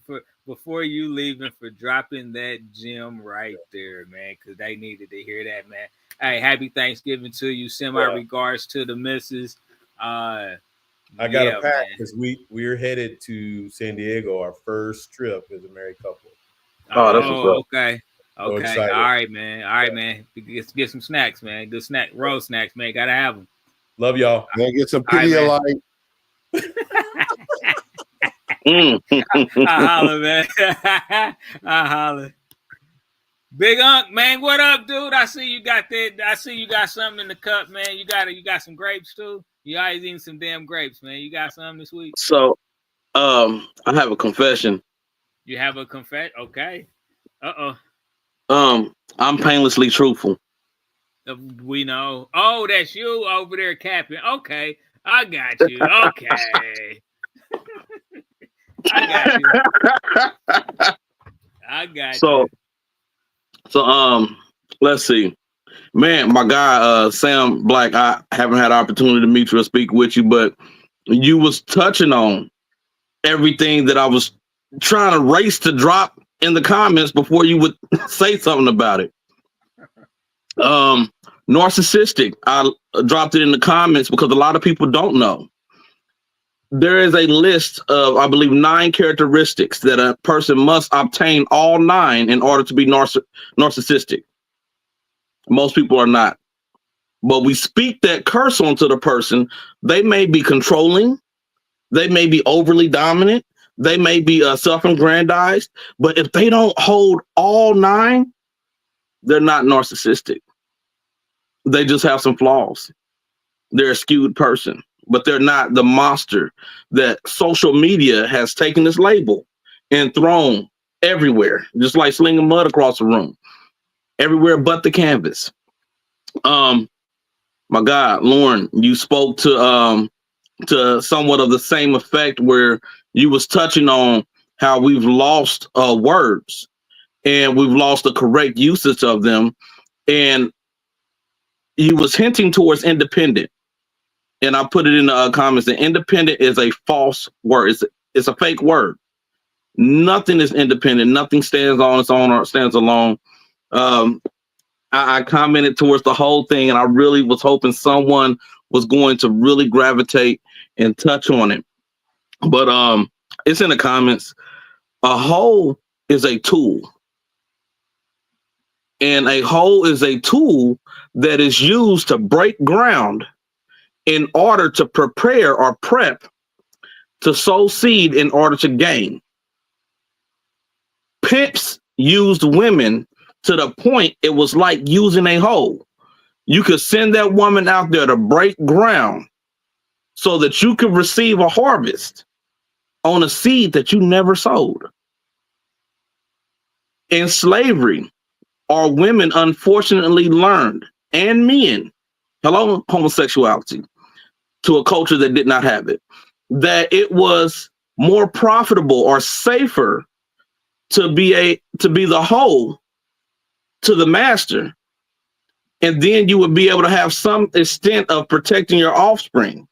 for before you leaving for dropping that gem right there, man. Because they needed to hear that, man. Hey, happy Thanksgiving to you. Send my regards to the missus. I got a pack man. because we're headed to San Diego, our first trip as a married couple. Oh, that's what's up. Okay. So Okay. excited. All right, man. All right, man. Get some snacks, man. Good road snacks, man. Gotta have them. Love y'all. Man, get some All right, man. Pedialyte. I holler, man. I holler. Big Unc, man, what up, dude? I see you got that. I see you got something in the cup, man. You got some grapes too. You always eating some damn grapes, man. You got something this week? So, I have a confession. You have a confession? Okay. I'm painlessly truthful. We know. Oh, that's you over there capping. Okay, I got you. Okay. I got you. So, let's see. Man, my guy, Sam Black, I haven't had the opportunity to meet you or speak with you, but you was touching on everything that I was trying to race to drop in the comments before you would say something about it. Narcissistic. I dropped it in the comments because a lot of people don't know. There is a list of, I believe, 9 characteristics that a person must obtain all 9 in order to be narcissistic. Most people are not. But we speak that curse onto the person. They may be controlling. They may be overly dominant. They may be self-aggrandized. But if they don't hold all 9, they're not narcissistic. They just have some flaws. They're a skewed person, but they're not the monster that social media has taken this label and thrown everywhere, just like slinging mud across the room, everywhere but the canvas. My God, Lauren, you spoke to somewhat of the same effect where you was touching on how we've lost words and we've lost the correct usage of them. And you was hinting towards independent. And I put it in the comments that independent is a false word. It's a fake word. Nothing is independent. Nothing stands on its own or stands alone. I commented towards the whole thing, and I really was hoping someone was going to really gravitate and touch on it. But it's in the comments. A hoe is a tool. And a hoe is a tool that is used to break ground in order to prepare or prep to sow seed in order to gain. Pimps used women to the point it was like using a hoe. You could send that woman out there to break ground so that you could receive a harvest on a seed that you never sowed. In slavery, our women unfortunately learned, and men, hello, homosexuality, to a culture that did not have it, that it was more profitable or safer to be the hoe to the master, and then you would be able to have some extent of protecting your offspring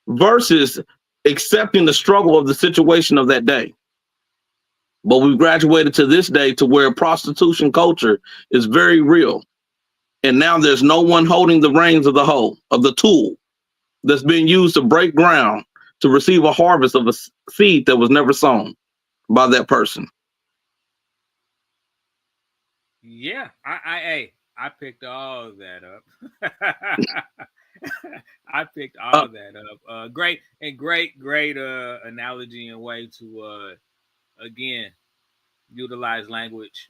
versus accepting the struggle of the situation of that day. But we've graduated to this day to where prostitution culture is very real. And now there's no one holding the reins of the hoe, of the tool that's being used to break ground to receive a harvest of a seed that was never sown by that person. Yeah, I picked all of that up. I picked all of that up. Great analogy and way to again utilize language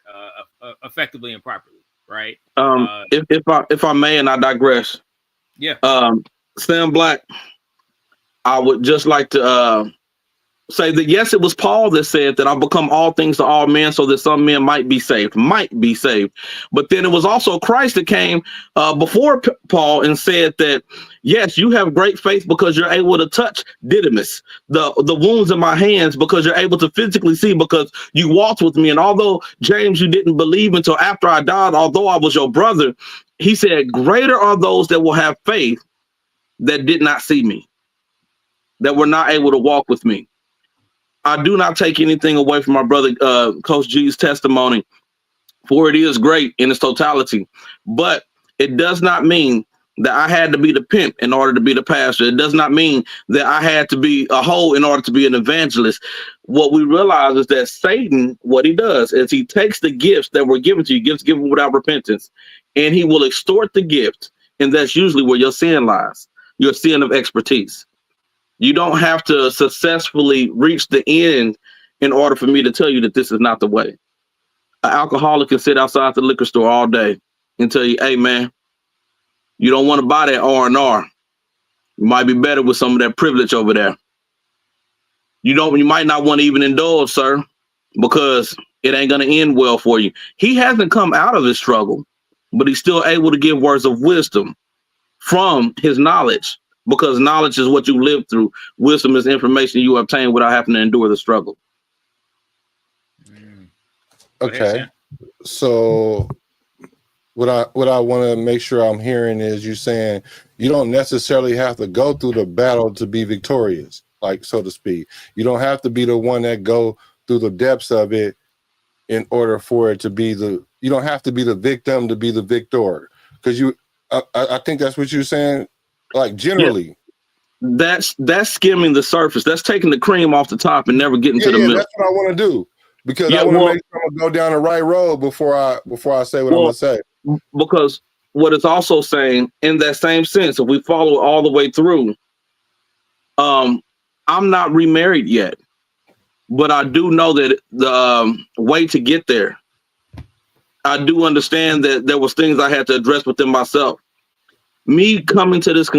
effectively and properly, right? If I may, and I digress. Yeah. Sam Black, I would just like to say that yes, it was Paul that said that I've become all things to all men so that some men might be saved. But then it was also Christ that came before Paul and said that, yes, you have great faith because you're able to touch Didymus, the wounds in my hands, because you're able to physically see because you walked with me. And although, James, you didn't believe until after I died, although I was your brother, he said, greater are those that will have faith that did not see me, that were not able to walk with me. I do not take anything away from my brother, Coach G's testimony, for it is great in its totality. But it does not mean that I had to be the pimp in order to be the pastor. It does not mean that I had to be a hoe in order to be an evangelist. What we realize is that Satan, what he does is he takes the gifts that were given to you, gifts given without repentance, and he will extort the gift. And that's usually where your sin lies, your sin of expertise. You don't have to successfully reach the end in order for me to tell you that this is not the way. An alcoholic can sit outside the liquor store all day and tell you, hey, man, you don't want to buy that R&R. You might be better with some of that privilege over there. You might not want to even indulge, sir, because it ain't going to end well for you. He hasn't come out of his struggle, but he's still able to give words of wisdom from his knowledge, because knowledge is what you live through. Wisdom is information you obtain without having to endure the struggle. Okay. So what I want to make sure I'm hearing is you saying you don't necessarily have to go through the battle to be victorious, like, so to speak. You don't have to be the one that go through the depths of it in order for it to be you don't have to be the victim to be the victor. Because I think that's what you're saying, like, generally. Yeah. That's skimming the surface. That's taking the cream off the top and never getting to the milk. That's what I want to do, because I want to make sure I go down the right road before I say what I'm going to say. Because what it's also saying, in that same sense, if we follow it all the way through, I'm not remarried yet, but I do know that the way to get there, I do understand that there was things I had to address within myself. Me coming to this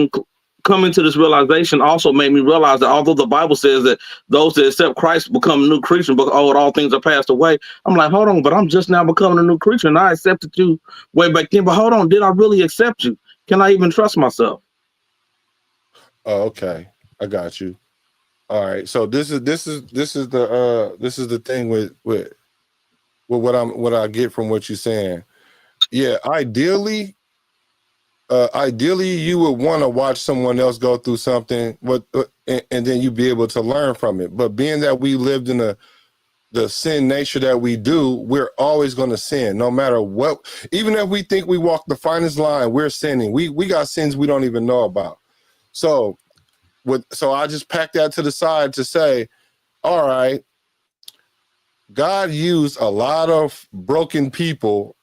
realization also made me realize that although the Bible says that those that accept Christ become a new creature, but all things are passed away. I'm like, hold on, but I'm just now becoming a new creature, and I accepted you way back then. But hold on, did I really accept you? Can I even trust myself? Oh, okay, I got you. All right, so this is the thing with what I get from what you're saying. Yeah, ideally you would want to watch someone else go through something, and then you be able to learn from it. But being that we lived in the sin nature that we do, we're always going to sin, no matter what. Even if we think we walk the finest line, we're sinning. We got sins we don't even know about. So I just packed that to the side to say, all right, God used a lot of broken people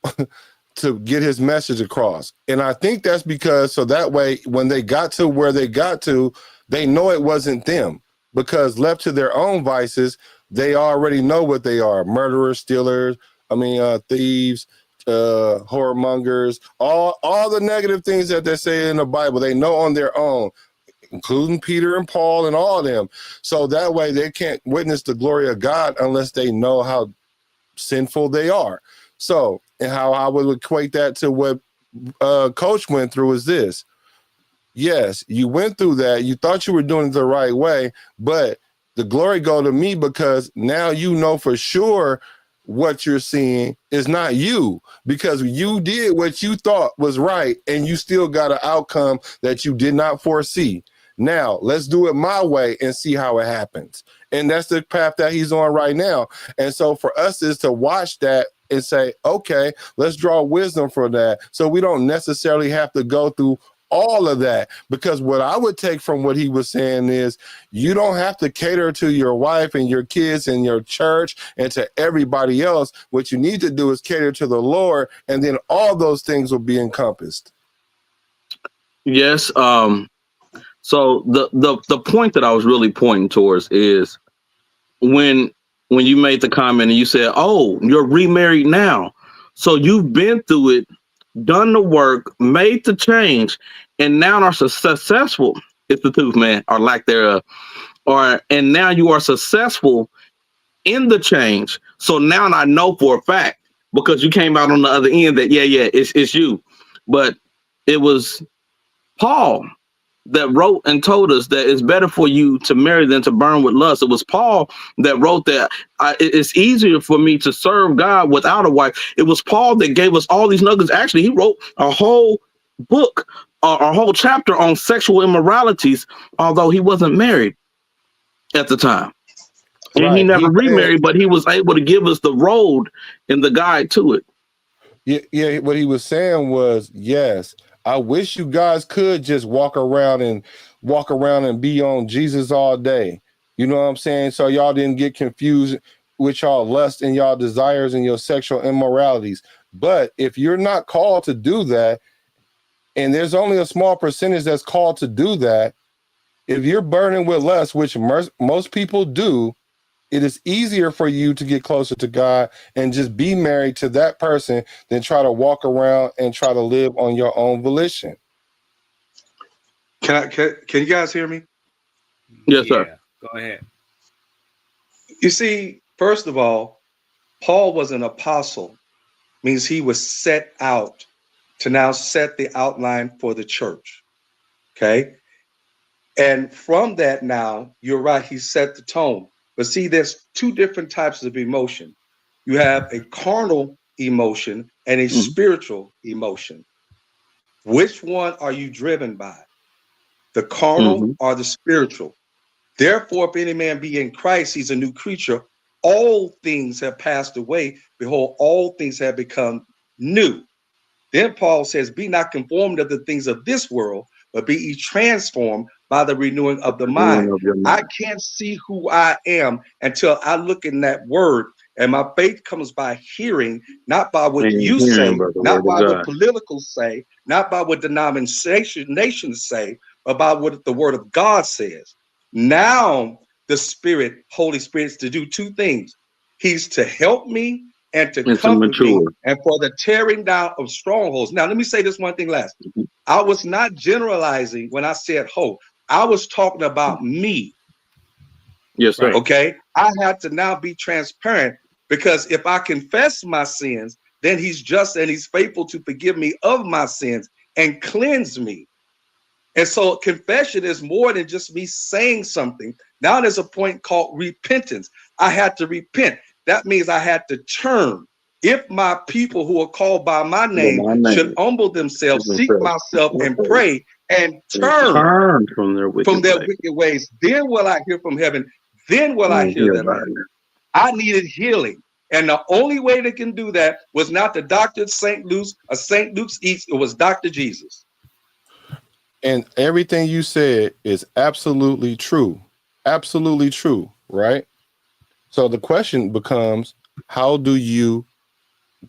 to get his message across. And I think that's because, so that way, when they got to where they got to, they know it wasn't them, because left to their own vices, they already know what they are: murderers, stealers, thieves, whoremongers, all the negative things that they say in the Bible, they know on their own, including Peter and Paul and all of them. So that way they can't witness the glory of God unless they know how sinful they are. So, and how I would equate that to what Coach went through is this. Yes, you went through that. You thought you were doing it the right way, but the glory go to me, because now you know for sure what you're seeing is not you, because you did what you thought was right and you still got an outcome that you did not foresee. Now, let's do it my way and see how it happens. And that's the path that he's on right now. And so for us is to watch that and say, okay, let's draw wisdom from that, so we don't necessarily have to go through all of that. Because what I would take from what he was saying is, you don't have to cater to your wife and your kids and your church and to everybody else. What you need to do is cater to the Lord, and then all those things will be encompassed. Yes. So the point that I was really pointing towards is when you made the comment and you said, oh, you're remarried now. So you've been through it, done the work, made the change, and now are successful. It's the truth, man, or lack thereof. And now you are successful in the change. So now I know for a fact, because you came out on the other end, that it's you. But it was Paul that wrote and told us that it's better for you to marry than to burn with lust. It was Paul that wrote that it's easier for me to serve God without a wife. It was Paul that gave us all these nuggets. Actually, he wrote a whole book a whole chapter on sexual immoralities, although he wasn't married at the time. And he Right. never He said, remarried, but he was able to give us the road and the guide to it. yeah, what he was saying was, yes, I wish you guys could just walk around and be on Jesus all day. You know what I'm saying? So y'all didn't get confused with y'all lust and y'all desires and your sexual immoralities. But if you're not called to do that, and there's only a small percentage that's called to do that, if you're burning with lust, which most people do, it is easier for you to get closer to God and just be married to that person than try to walk around and try to live on your own volition. Can you guys hear me? Yes, sir. Yeah, go ahead. You see, first of all, Paul was an apostle, means he was set out to now set the outline for the church. Okay. And from that, now you're right, he set the tone. But see, there's two different types of emotion. You have a carnal emotion and a spiritual emotion. Which one are you driven by? The carnal or the spiritual? Therefore, if any man be in Christ, he's a new creature. All things have passed away. Behold, all things have become new. Then Paul says, be not conformed to the things of this world, but be ye transformed by the renewing of the mind. I can't see who I am until I look in that word. And my faith comes by hearing, not by what you say, not by what politicals say, not by what denominations say, but by what the word of God says. Now the Spirit, Holy Spirit's to do two things. He's to help me and to comfort me and for the tearing down of strongholds. Now, let me say this one thing last. I was not generalizing when I said hope. I was talking about me. Yes, sir. Okay. I had to now be transparent, because if I confess my sins, then he's just and he's faithful to forgive me of my sins and cleanse me. And so confession is more than just me saying something. Now there's a point called repentance. I had to repent. That means I had to turn. If my people who are called by my name should humble themselves, seek myself and pray and turn from their wicked ways, then will I hear from heaven. Then will I hear their land. I needed healing. And the only way they can do that was not the Dr. St. Luke's or St. Luke's East. It was Dr. Jesus. And everything you said is absolutely true. Absolutely true, right? So the question becomes, how do you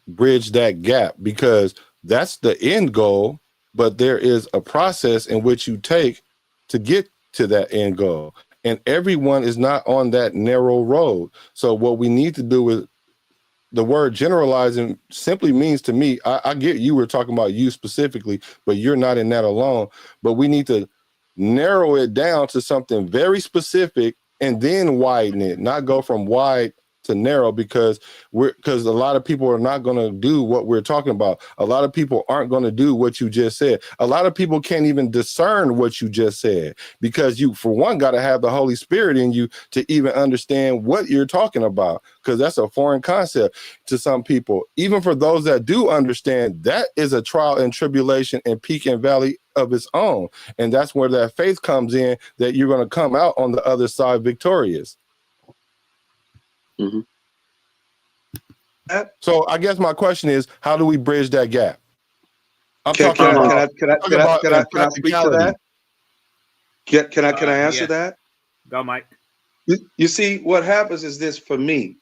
bridge that gap? Because that's the end goal, but there is a process in which you take to get to that end goal. And everyone is not on that narrow road. So what we need to do is, the word generalizing simply means to me, I get you were talking about you specifically, but you're not in that alone. But we need to narrow it down to something very specific and then widen it, not go from wide to narrow, because a lot of people are not going to do what we're talking about. A lot of people aren't going to do what you just said. A lot of people can't even discern what you just said, because you, for one, got to have the Holy Spirit in you to even understand what you're talking about, because that's a foreign concept to some people. Even for those that do understand, that is a trial and tribulation and peak and valley of its own. And that's where that faith comes in, that you're going to come out on the other side victorious. So I guess my question is, how do we bridge that gap? Can I speak to that? Can I answer that? Go, Mike. You see, what happens is this for me.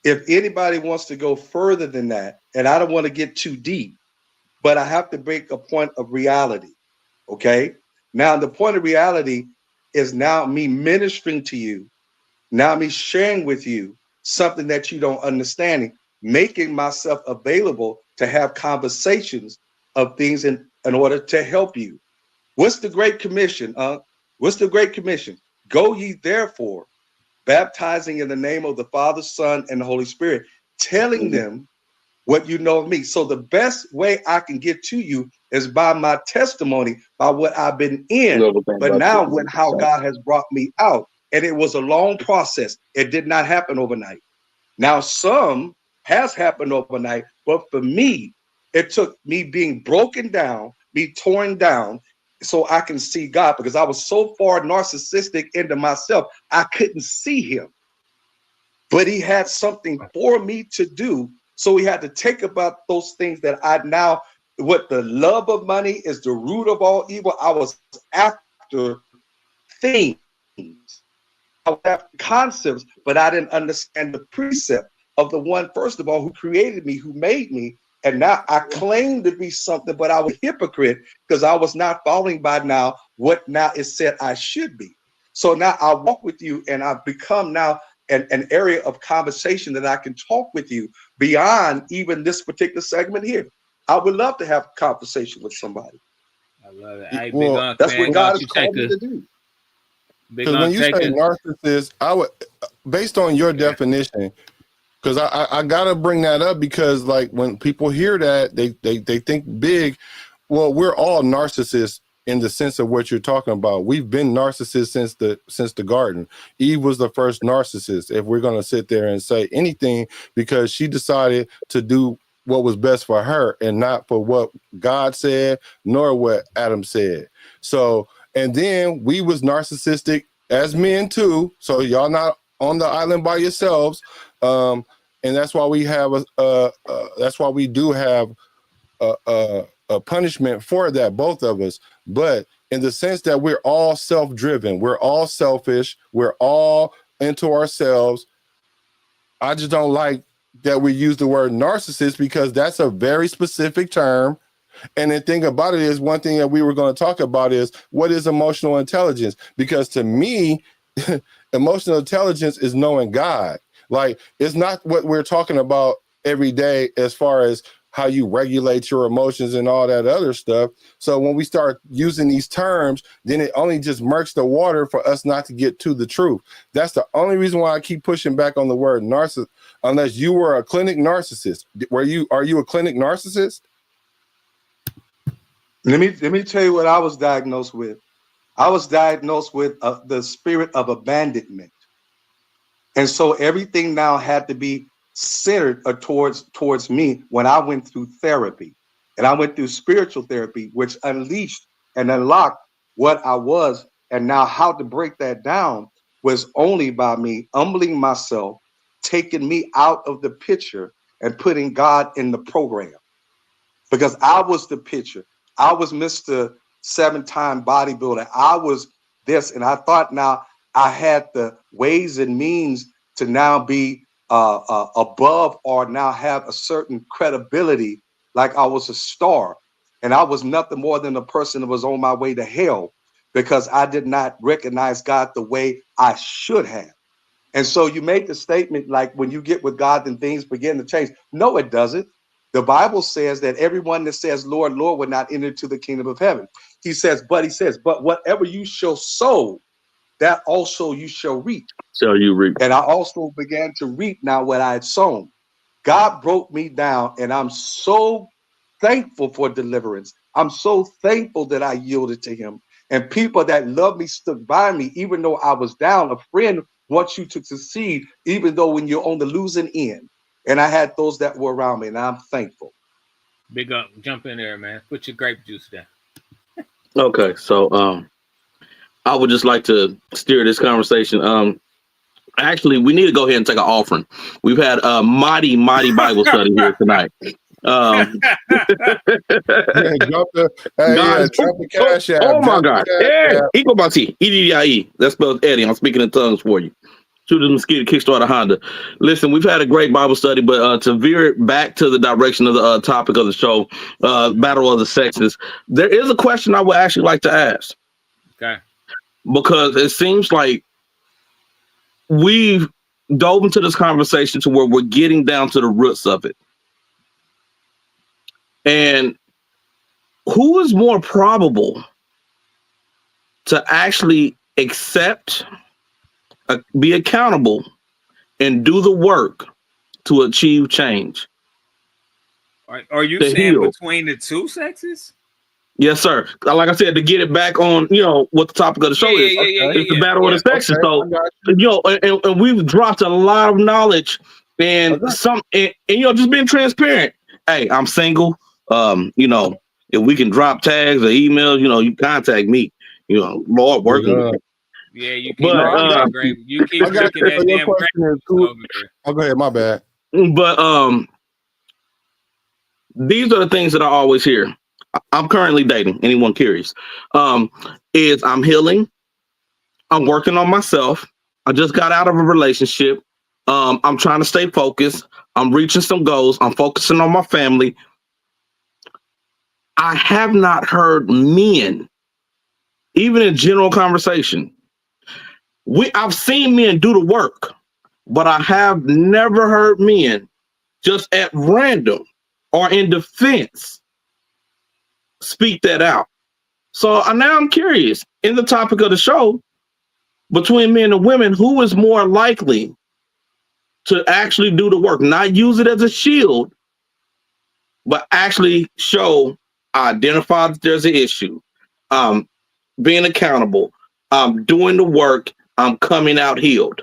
If anybody wants to go further than that, and I don't want to get too deep, but I have to break a point of reality. Okay. Now, the point of reality is now me ministering to you, now me sharing with you something that you don't understand, making myself available to have conversations of things in order to help you. What's the Great Commission? What's the Great Commission? Go ye therefore, baptizing in the name of the Father, Son, and the Holy Spirit, telling them what you know of me. So the best way I can get to you is by my testimony, by what I've been in, but now with how God has brought me out. And it was a long process. It did not happen overnight. Now, some has happened overnight, but for me, it took me being broken down, be torn down so I can see God, because I was so far narcissistic into myself, I couldn't see him. But he had something for me to do. So he had to take about those things that I now, what the love of money is the root of all evil. I was after things. I was after concepts, but I didn't understand the precept of the one, first of all, who created me, who made me. And now I claim to be something, but I was a hypocrite because I was not following by now what now it said I should be. So now I walk with you, and I've become now an area of conversation that I can talk with you beyond even this particular segment here. I would love to have a conversation with somebody. I love it. Hey, Well, Big Unc, That's man, what why God don't has you called take me a to do. Big because when Unc you take say a narcissist, I would, based on your definition, because I gotta bring that up, because like when people hear that, they think big. Well, we're all narcissists in the sense of what you're talking about. We've been narcissists since the garden. Eve was the first narcissist, if we're gonna sit there and say anything, because she decided to do what was best for her and not for what God said nor what Adam said. So, and then we was narcissistic as men too. So y'all not on the island by yourselves. And that's why we have that's why we do have a punishment for that, both of us. But in the sense that we're all self-driven, we're all selfish, we're all into ourselves. I just don't like that we use the word narcissist, because that's a very specific term. And the thing about it is, one thing that we were going to talk about is, what is emotional intelligence? Because to me, emotional intelligence is knowing God. Like, it's not what we're talking about every day as far as how you regulate your emotions and all that other stuff. So when we start using these terms, then it only just murks the water for us not to get to the truth. That's the only reason why I keep pushing back on the word narcissist. Unless you were a clinic narcissist. Are you a clinic narcissist? Let me tell you what I was diagnosed with. I was diagnosed with the spirit of abandonment. And so everything now had to be centered towards me when I went through therapy. And I went through spiritual therapy, which unleashed and unlocked what I was. And now how to break that down was only by me humbling myself, taking me out of the picture and putting God in the program. Because I was the picture. I was Mr. 7-time bodybuilder. I was this, and I thought now I had the ways and means to now be above, or now have a certain credibility, like I was a star. And I was nothing more than a person that was on my way to hell, because I did not recognize God the way I should have. And so you make the statement like, when you get with God, then things begin to change. No, it doesn't. The Bible says that everyone that says, Lord, Lord, will not enter into the kingdom of heaven. He says, but whatever you shall sow, that also you shall reap. So you reap. And I also began to reap now what I had sown. God broke me down, and I'm so thankful for deliverance. I'm so thankful that I yielded to him. And people that love me stood by me, even though I was down. A friend wants you to succeed, even though when you're on the losing end. And I had those that were around me, and I'm thankful. Big Unc, jump in there, man. Put your grape juice down. Okay, so I would just like to steer this conversation. Actually, we need to go ahead and take an offering. We've had a mighty Bible study here tonight. Drop the cash app. Oh my God. Ikobati, EDIE. That spells Eddie. I'm speaking in tongues for you. To the Mosquito Kickstarter Honda. Listen, we've had a great Bible study, but to veer it back to the direction of the topic of the show, Battle of the Sexes, there is a question I would actually like to ask. Okay. Because it seems like we've dove into this conversation to where we're getting down to the roots of it. And who is more probable to actually accept, be accountable, and do the work to achieve change? Are you To saying heal. between the two sexes? Yes, sir. Like I said, to get it back on, what the topic of the show is. It's the battle of the sexes. So, and we've dropped a lot of knowledge and just being transparent. Hey, I'm single. If we can drop tags or emails, you contact me. Lord working with me. Yeah, you keep But No, I got great. You keep I got cooking you. that So your damn question is who? over there. Oh, go ahead. My bad. These are the things that I always hear. I'm currently dating. Anyone curious? Is I'm healing. I'm working on myself. I just got out of a relationship. I'm trying to stay focused. I'm reaching some goals. I'm focusing on my family. I have not heard men, even in general conversation. I've seen men do the work, but I have never heard men just at random or in defense speak that out. So now I'm curious, in the topic of the show, between men and women, who is more likely to actually do the work, not use it as a shield, but actually show, identify that there's an issue, being accountable, doing the work, coming out healed.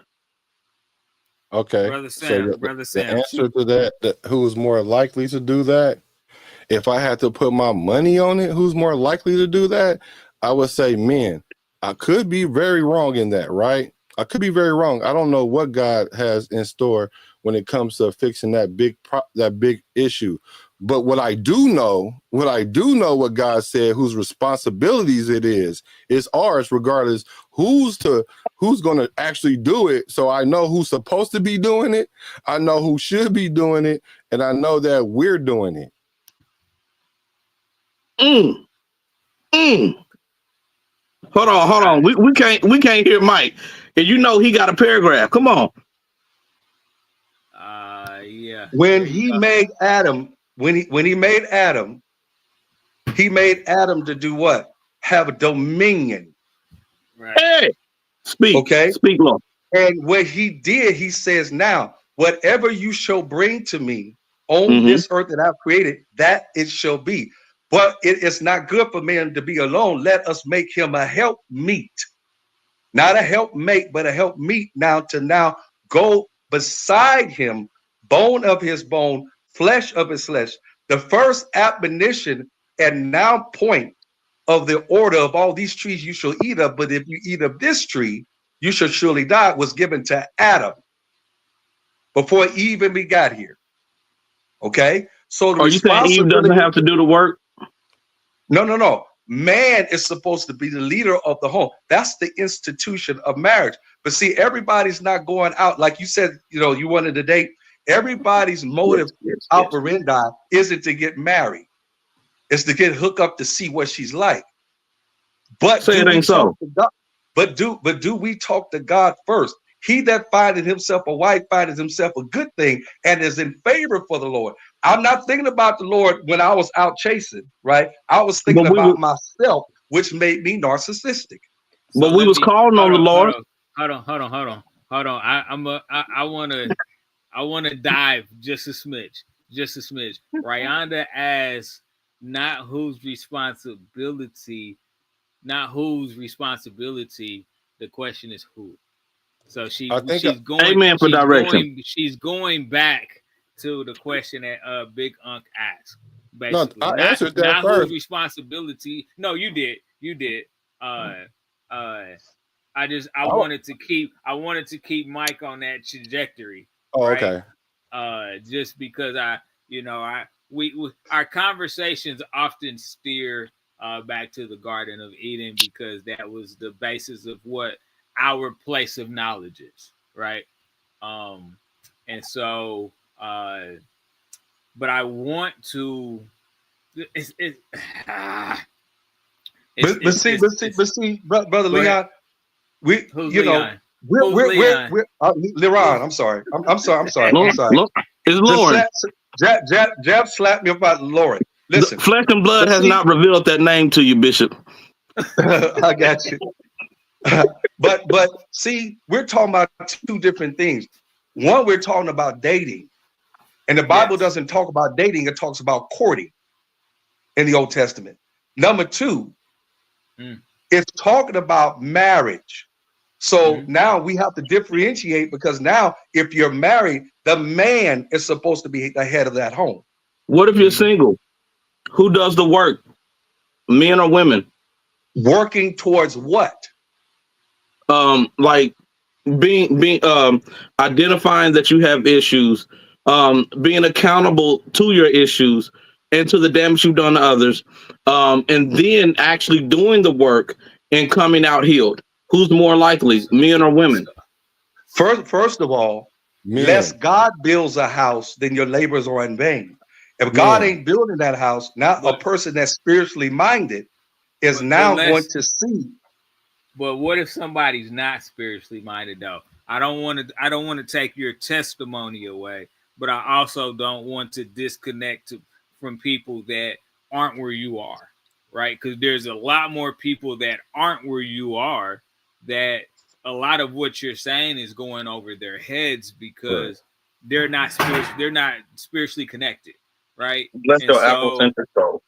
Okay. Brother So Sam, Brother the Sam. answer to that, who is more likely to do that? If I had to put my money on it, who's more likely to do that? I would say men. I could be very wrong in that, right? I could be very wrong. I don't know what God has in store when it comes to fixing that big issue. But what I do know what God said, whose responsibilities it is, it's ours, regardless who's going to actually do it. So I know who's supposed to be doing it. I know who should be doing it. And I know that we're doing it. Hold on. We can't hear Mike. And he got a paragraph. Come on. Yeah. When he made Adam, he made Adam to do what? Have a dominion. Right. Hey, speak. Okay. Speak, Lord. And what he did, he says, now, whatever you shall bring to me on this earth that I've created, that it shall be. But it is not good for man to be alone. Let us make him a help meet. Not a helpmate, but a help meet now to go beside him, bone of his bone, flesh of his flesh. The first admonition and now point of the order of all these trees you shall eat of, but if you eat of this tree, you shall surely die, was given to Adam before Eve and we got here. Okay? So the Are you saying Eve doesn't have to do the work? No. Man is supposed to be the leader of the home. That's the institution of marriage. But see, everybody's not going out. Like you said, you wanted to date. Everybody's motive operandi isn't to get married. It's to get hooked up to see what she's like. But say it ain't so. But do we talk to God first? He that findeth himself a wife findeth himself a good thing and is in favor for the Lord. I'm not thinking about the Lord when I was out chasing, right? I was thinking about myself, which made me narcissistic. So but we was calling on the Lord. Hold on. I want to dive just a smidge. Ryanda asks not whose responsibility. The question is who. So she's going. Amen for direction. She's going back to the question that Big Unc asked. Basically, no, I answered that not first. Whose responsibility? No, you did. I wanted to keep Mike on that trajectory. Oh, right? Okay. Just because our conversations often steer back to the Garden of Eden because that was the basis of what our place of knowledge is, right? And so, but I want to. But see, brother Leon, we're Leron. I'm sorry. It's Lauren. Jab slapped me about Lauren. Listen, flesh and blood has not revealed that name to you, Bishop. I got you. But see, we're talking about two different things. One, we're talking about dating, and the Bible doesn't talk about dating; it talks about courting in the Old Testament. Number two, it's talking about marriage. So now we have to differentiate because now, if you're married, the man is supposed to be the head of that home. What if you're single? Who does the work? Men or women? Working towards what? Like being identifying that you have issues, being accountable to your issues and to the damage you've done to others, and then actually doing the work and coming out healed. Who's more likely, men or women? First of all, less Men. God builds a house, then your labors are in vain. If God Men. ain't building that house, now a But person that's spiritually minded is but now going let's to see. but what if somebody's not spiritually minded though? I don't want to take your testimony away, but I also don't want to disconnect from people that aren't where you are, right? Because there's a lot more people that aren't where you are that a lot of what you're saying is going over their heads Right. because they're not spiritually connected, right? Bless And your so Afrocentric soul.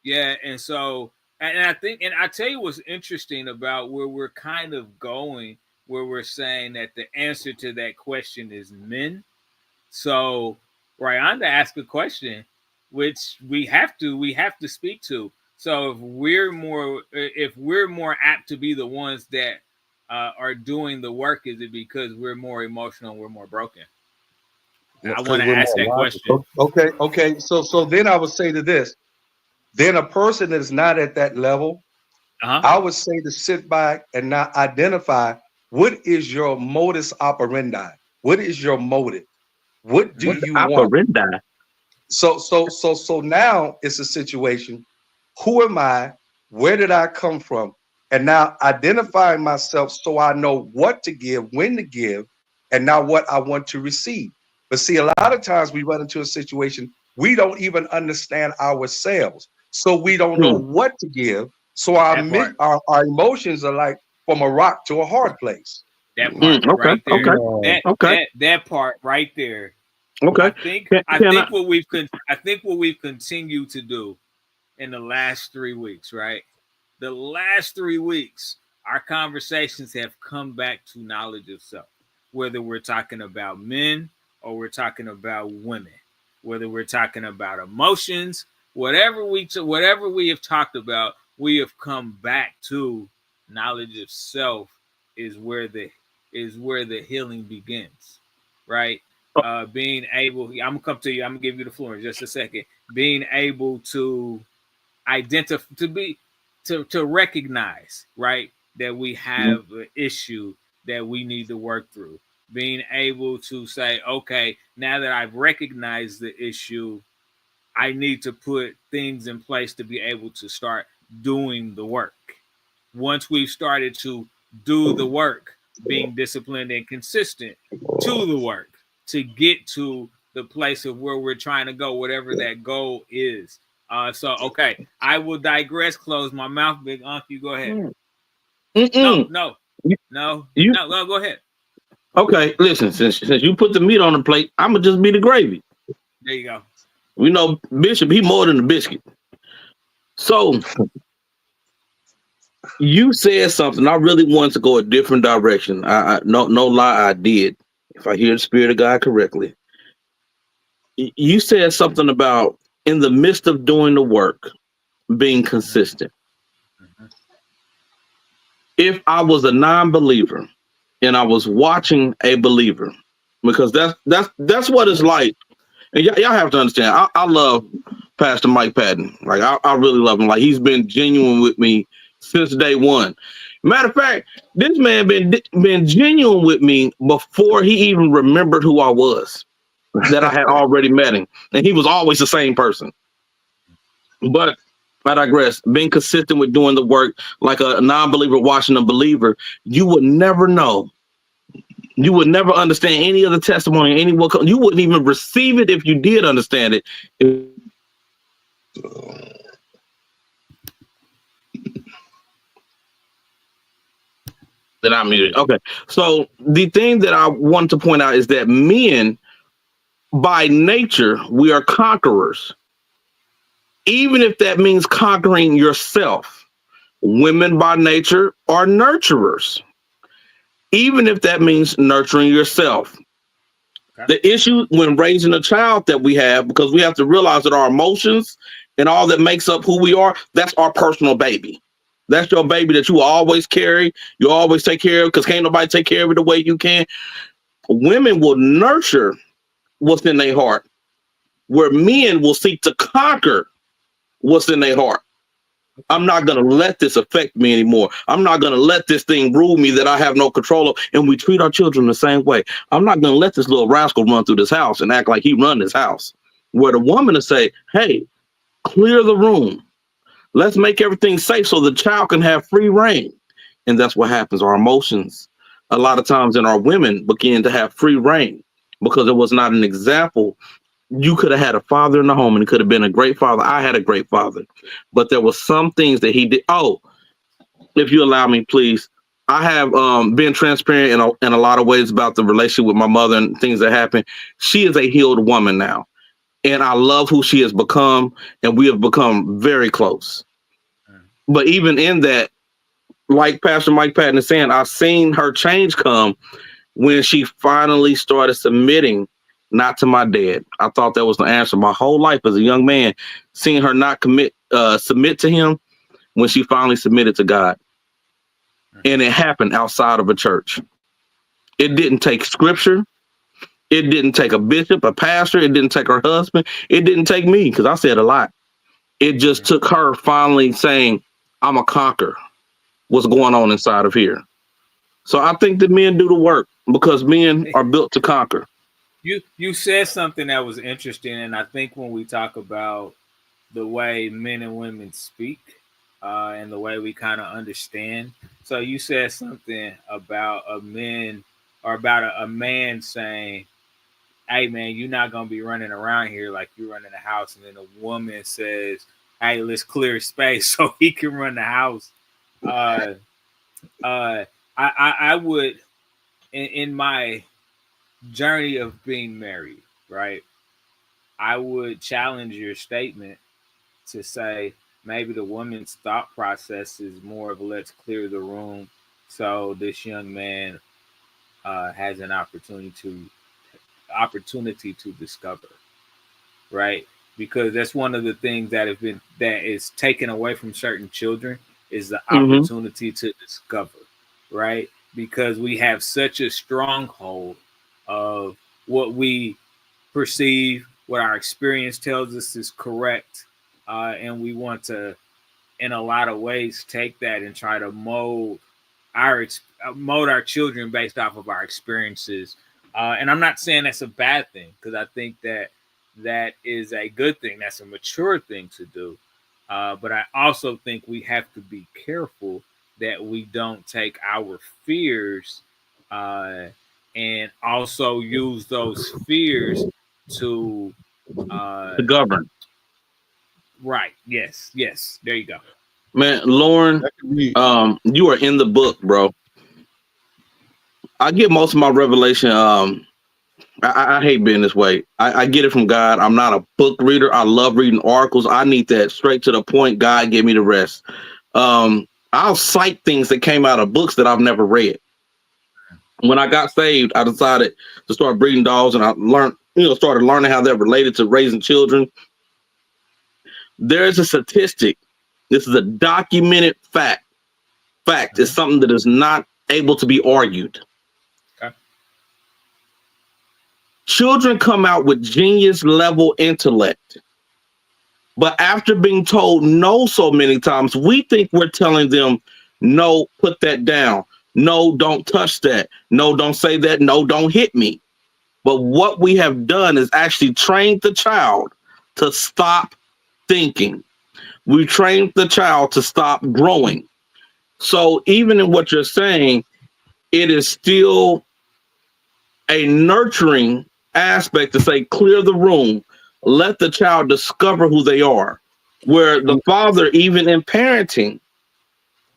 yeah, and so and I think and I tell you what's interesting about where we're kind of going, where we're saying that the answer to that question is men. So Ryan to ask a question, which we have to speak to. So if we're more apt to be the ones that are doing the work, is it because we're more emotional, we're more broken? I want Because to we're ask more that question. logical. Okay. So then I would say to this, then a person that is not at that level, Uh huh. I would say to sit back and not identify what is your modus operandi? What is your motive? What do What's you want? operandi? So now it's a situation. Who am I? Where did I come from? And now identifying myself so I know what to give, when to give, and now what I want to receive. But see, a lot of times we run into a situation we don't even understand ourselves. So we don't know Hmm. what to give. So our That part. our emotions are like from a rock to a hard place. That part Okay. right there. Okay. Man. Okay. That part right there. I Okay. think Can, I can think I? what we've continued to do in the last 3 weeks, right? The last 3 weeks, our conversations have come back to knowledge of self. Whether we're talking about men or we're talking about women, whether we're talking about emotions, whatever we have talked about, we have come back to knowledge of self is where the healing begins, right? Being able, I'm gonna come to you. I'm gonna give you the floor in just a second. Being able to identify, to recognize, right, that we have an issue that we need to work through. Being able to say, okay, now that I've recognized the issue, I need to put things in place to be able to start doing the work. Once we've started to do the work, being disciplined and consistent to the work to get to the place of where we're trying to go, whatever that goal is. So okay, I will digress. Close my mouth, big unc. You go ahead. No, Mm-mm. no, You, no, you no. Go ahead. okay? Listen, since you put the meat on the plate, I'm gonna just be the gravy. There you go. We know Bishop, he more than a biscuit. So you said something. I really wanted to go a different direction. I no lie, I did. If I hear the spirit of God correctly, you said something about in the midst of doing the work, being consistent. Mhm. If I was a non-believer and I was watching a believer, because that's what it's like. And y'all have to understand. I love Pastor Mike Patton. Like I really love him. Like he's been genuine with me since day one. Matter of fact, this man been genuine with me before he even remembered who I was. That I had already met him, and he was always the same person. But I digress. Being consistent with doing the work, like a non-believer watching a believer, you would never know. You would never understand any of the testimony. You wouldn't even receive it if you did understand it. That I'm muted. Okay. So the thing that I want to point out is that men, by nature, we are conquerors. Even if that means conquering yourself. Women by nature are nurturers. Even if that means nurturing yourself. Okay. The issue when raising a child that we have, because we have to realize that our emotions and all that makes up who we are, that's our personal baby. That's your baby that you will always carry. You always take care of, because can't nobody take care of it the way you can. Women will nurture what's in their heart, where men will seek to conquer what's in their heart. I'm not going to let this affect me anymore. I'm not going to let this thing rule me that I have no control of. And we treat our children the same way. I'm not going to let this little rascal run through this house and act like he run this house. Where the woman will say, hey, clear the room. Let's make everything safe so the child can have free reign. And that's what happens. Our emotions, a lot of times in our women, begin to have free reign because it was not an example. You could have had a father in the home and it could have been a great father. I had a great father, but there were some things that he did. Oh, if you allow me, please. I have been transparent in a lot of ways about the relationship with my mother and things that happened. She is a healed woman now, and I love who she has become, and we have become very close. But even in that, like Pastor Mike Patton is saying, I've seen her change come when she finally started submitting, not to my dad. I thought that was the answer my whole life as a young man, seeing her not submit to him when she finally submitted to God. And it happened outside of a church. It didn't take scripture. It didn't take a bishop, a pastor. It didn't take her husband. It didn't take me, because I said a lot. It just took her finally saying, I'm a conquer what's going on inside of here. So I think that men do the work because men are built to conquer. You said something that was interesting, and I think when we talk about the way men and women speak and the way we kind of understand. So you said something about a man saying, hey man, you're not gonna be running around here like you running the house, and then a woman says, hey, let's clear space so he can run the house. I would, in my journey of being married, right, I would challenge your statement to say maybe the woman's thought process is more of let's clear the room so this young man has an opportunity to discover, right? Because that's one of the things that is taken away from certain children is the opportunity to discover, right? Because we have such a stronghold of what we perceive, what our experience tells us is correct, and we want to, in a lot of ways, take that and try to mold our children based off of our experiences. And I'm not saying that's a bad thing, because I think that is a good thing. That's a mature thing to do. But I also think we have to be careful that we don't take our fears and also use those fears to govern. Right. Yes. There you go. Man, Lauren, you are in the book, bro. I get most of my revelation. I hate being this way. I get it from God. I'm not a book reader. I love reading articles. I need that straight to the point. God gave me the rest. I'll cite things that came out of books that I've never read. When I got saved, I decided to start breeding dogs, and I started learning how that related to raising children. There's a statistic. This is a documented fact. Fact is something that is not able to be argued. Okay. Children come out with genius level intellect, but after being told no so many times, we think we're telling them, no, put that down. No, don't touch that. No, don't say that. No, don't hit me. But what we have done is actually trained the child to stop thinking. We trained the child to stop growing. So even in what you're saying, it is still a nurturing aspect to say, clear the room, let the child discover who they are. Where the father, even in parenting,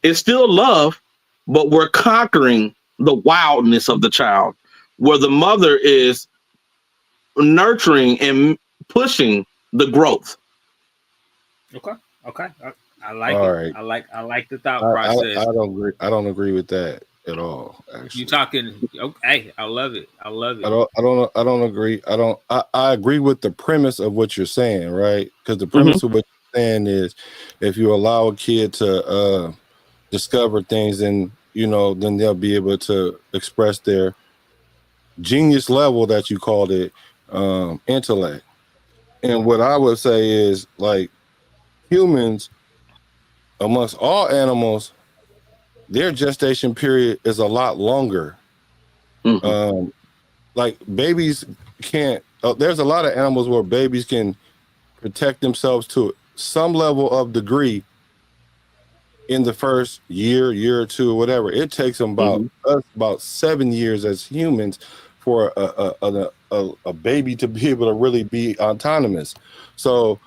is still love, but we're conquering the wildness of the child. Where the mother is nurturing and pushing the growth. Okay. I like All it. right. I like the thought process. I don't agree with that at all. Actually, You talking? Okay, I love it. I don't agree. I agree with the premise of what you're saying, right? Because the premise of what saying is, if you allow a kid to discover things, and then they'll be able to express their genius level that you called it, intellect. And what I would say is, like, humans, amongst all animals, their gestation period is a lot longer. Mhm. Like babies can't. There's a lot of animals where babies can protect themselves to some level of degree in the first year or two, or whatever. It takes them Mhm. about 7 years as humans for a baby to be able to really be autonomous. So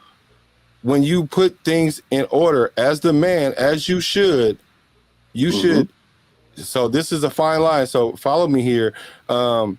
when you put things in order as the man, as you should, Mhm. so this is a fine line. So follow me here. I'm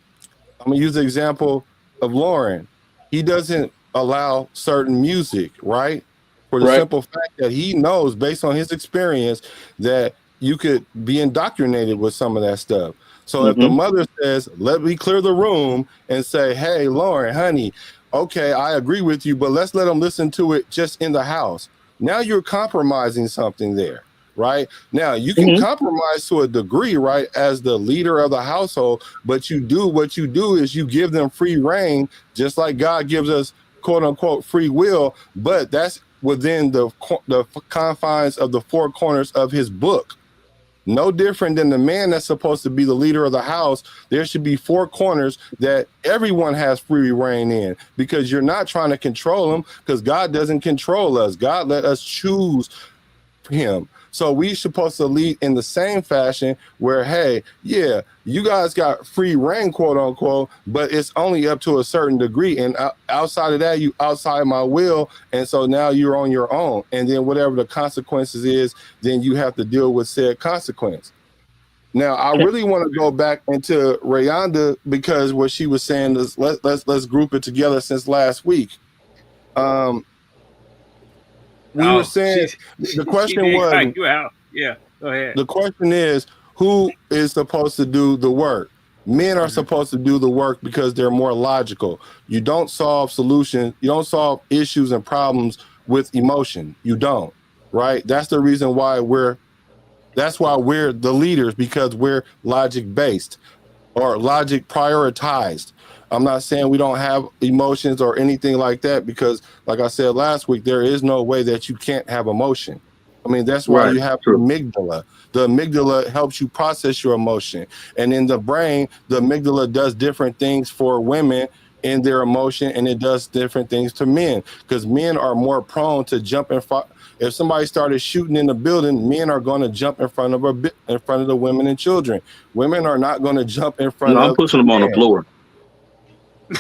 gonna use the example of Lauren. He doesn't allow certain music, right? For the Right. simple fact that he knows, based on his experience, that you could be indoctrinated with some of that stuff. So if the Mhm. mother says, "Let me clear the room," and say, "Hey, Lauren, honey, okay, I agree with you, but let's let them listen to it just in the house." Now you're compromising something there, right? Now you can Mhm. compromise to a degree, right, as the leader of the household, but what you do is you give them free reign, just like God gives us quote unquote free will, but that's within the confines of the four corners of his book. No different than the man that's supposed to be the leader of the house. There should be four corners that everyone has free reign in, because you're not trying to control them, because God doesn't control us. God let us choose him. So we supposed to lead in the same fashion where, hey, yeah, you guys got free reign, quote unquote, but it's only up to a certain degree. And outside of that, you outside my will. And so now you're on your own. And then whatever the consequences is, then you have to deal with said consequence. Now, I Okay. really want to go back into Rayonda, because what she was saying is, let's group it together since last week. Um, we were Oh, saying the she question did was, cut you out. Yeah, go ahead. the question is, who is supposed to do the work? Men are Mhm. supposed to do the work because they're more logical. You don't solve solutions, you don't solve issues and problems with emotion. You don't, right? That's why we're the leaders, because we're logic based or logic prioritized. I'm not saying we don't have emotions or anything like that, because, like I said last week, there is no way that you can't have emotion. I mean, that's why Right. you have the True. amygdala. The amygdala helps you process your emotion. And in the brain, the amygdala does different things for women in their emotion, and it does different things to men, because men are more prone to jump in front. If somebody started shooting in the building, men are going to jump in front of the women and children. Women are not going to jump in front No, I'm of pushing them on the men. floor.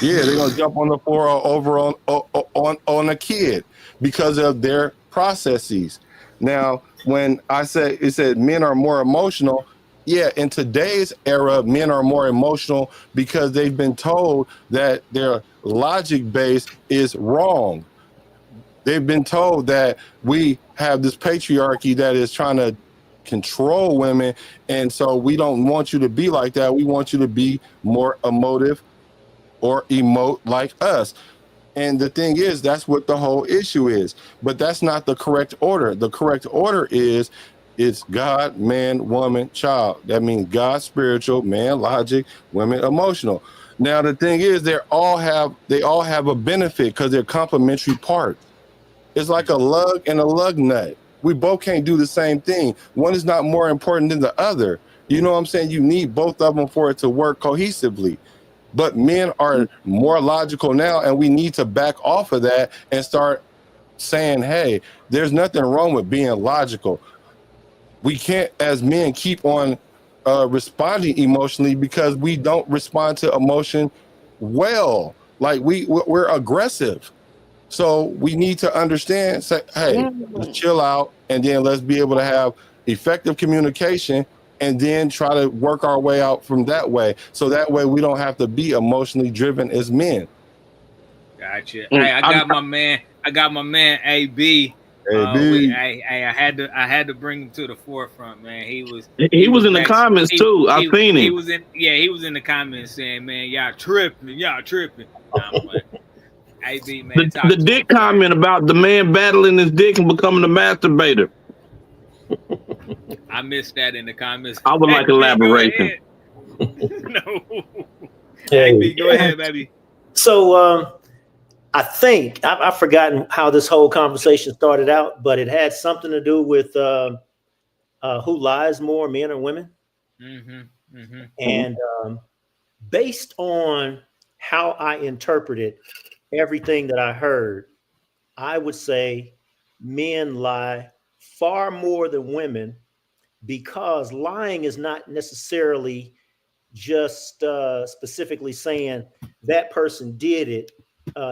Yeah, they're gonna jump on the floor or over on a kid, because of their processes. Now, when I say it said men are more emotional, yeah, in today's era, men are more emotional because they've been told that their logic base is wrong. They've been told that we have this patriarchy that is trying to control women, and so we don't want you to be like that. We want you to be more emotive or emote like us. And the thing is, that's what the whole issue is. But that's not the correct order. The correct order is, it's God, man, woman, child. That means God spiritual, man logic, women emotional. Now the thing is, they all have a benefit because they're complementary parts. It's like a lug and a lug nut. We both can't do the same thing. One is not more important than the other. You know what I'm saying? You need both of them for it to work cohesively. But men are more logical now, and we need to back off of that and start saying, hey, there's nothing wrong with being logical. We can't, as men, keep on responding emotionally, because we don't respond to emotion well. Like we're aggressive. So we need to understand, say, hey, let's chill out, and then let's be able to have effective communication, and then try to work our way out from that way. So that way we don't have to be emotionally driven as men. Gotcha. Mm, I I'm, got my man. I got my man AB. Hey, We B. I had to bring him to the forefront, man. he He was was in the vexed. comments too. I seen He him. was in, yeah, he was in the comments saying, man, y'all tripping, y'all tripping. Nah, I'm playing. AB, man, talk The to dick him, man. comment about the man battling his dick and becoming a masturbator. I missed that in the comments. I would like AB, go elaboration. ahead. No. Hey. AB, go ahead, baby. So I think I've forgotten how this whole conversation started out, but it had something to do with who lies more, men or women. Mm-hmm. Mm-hmm. And based on how I interpreted everything that I heard, I would say men lie far more than women, because lying is not necessarily just specifically saying that person did it,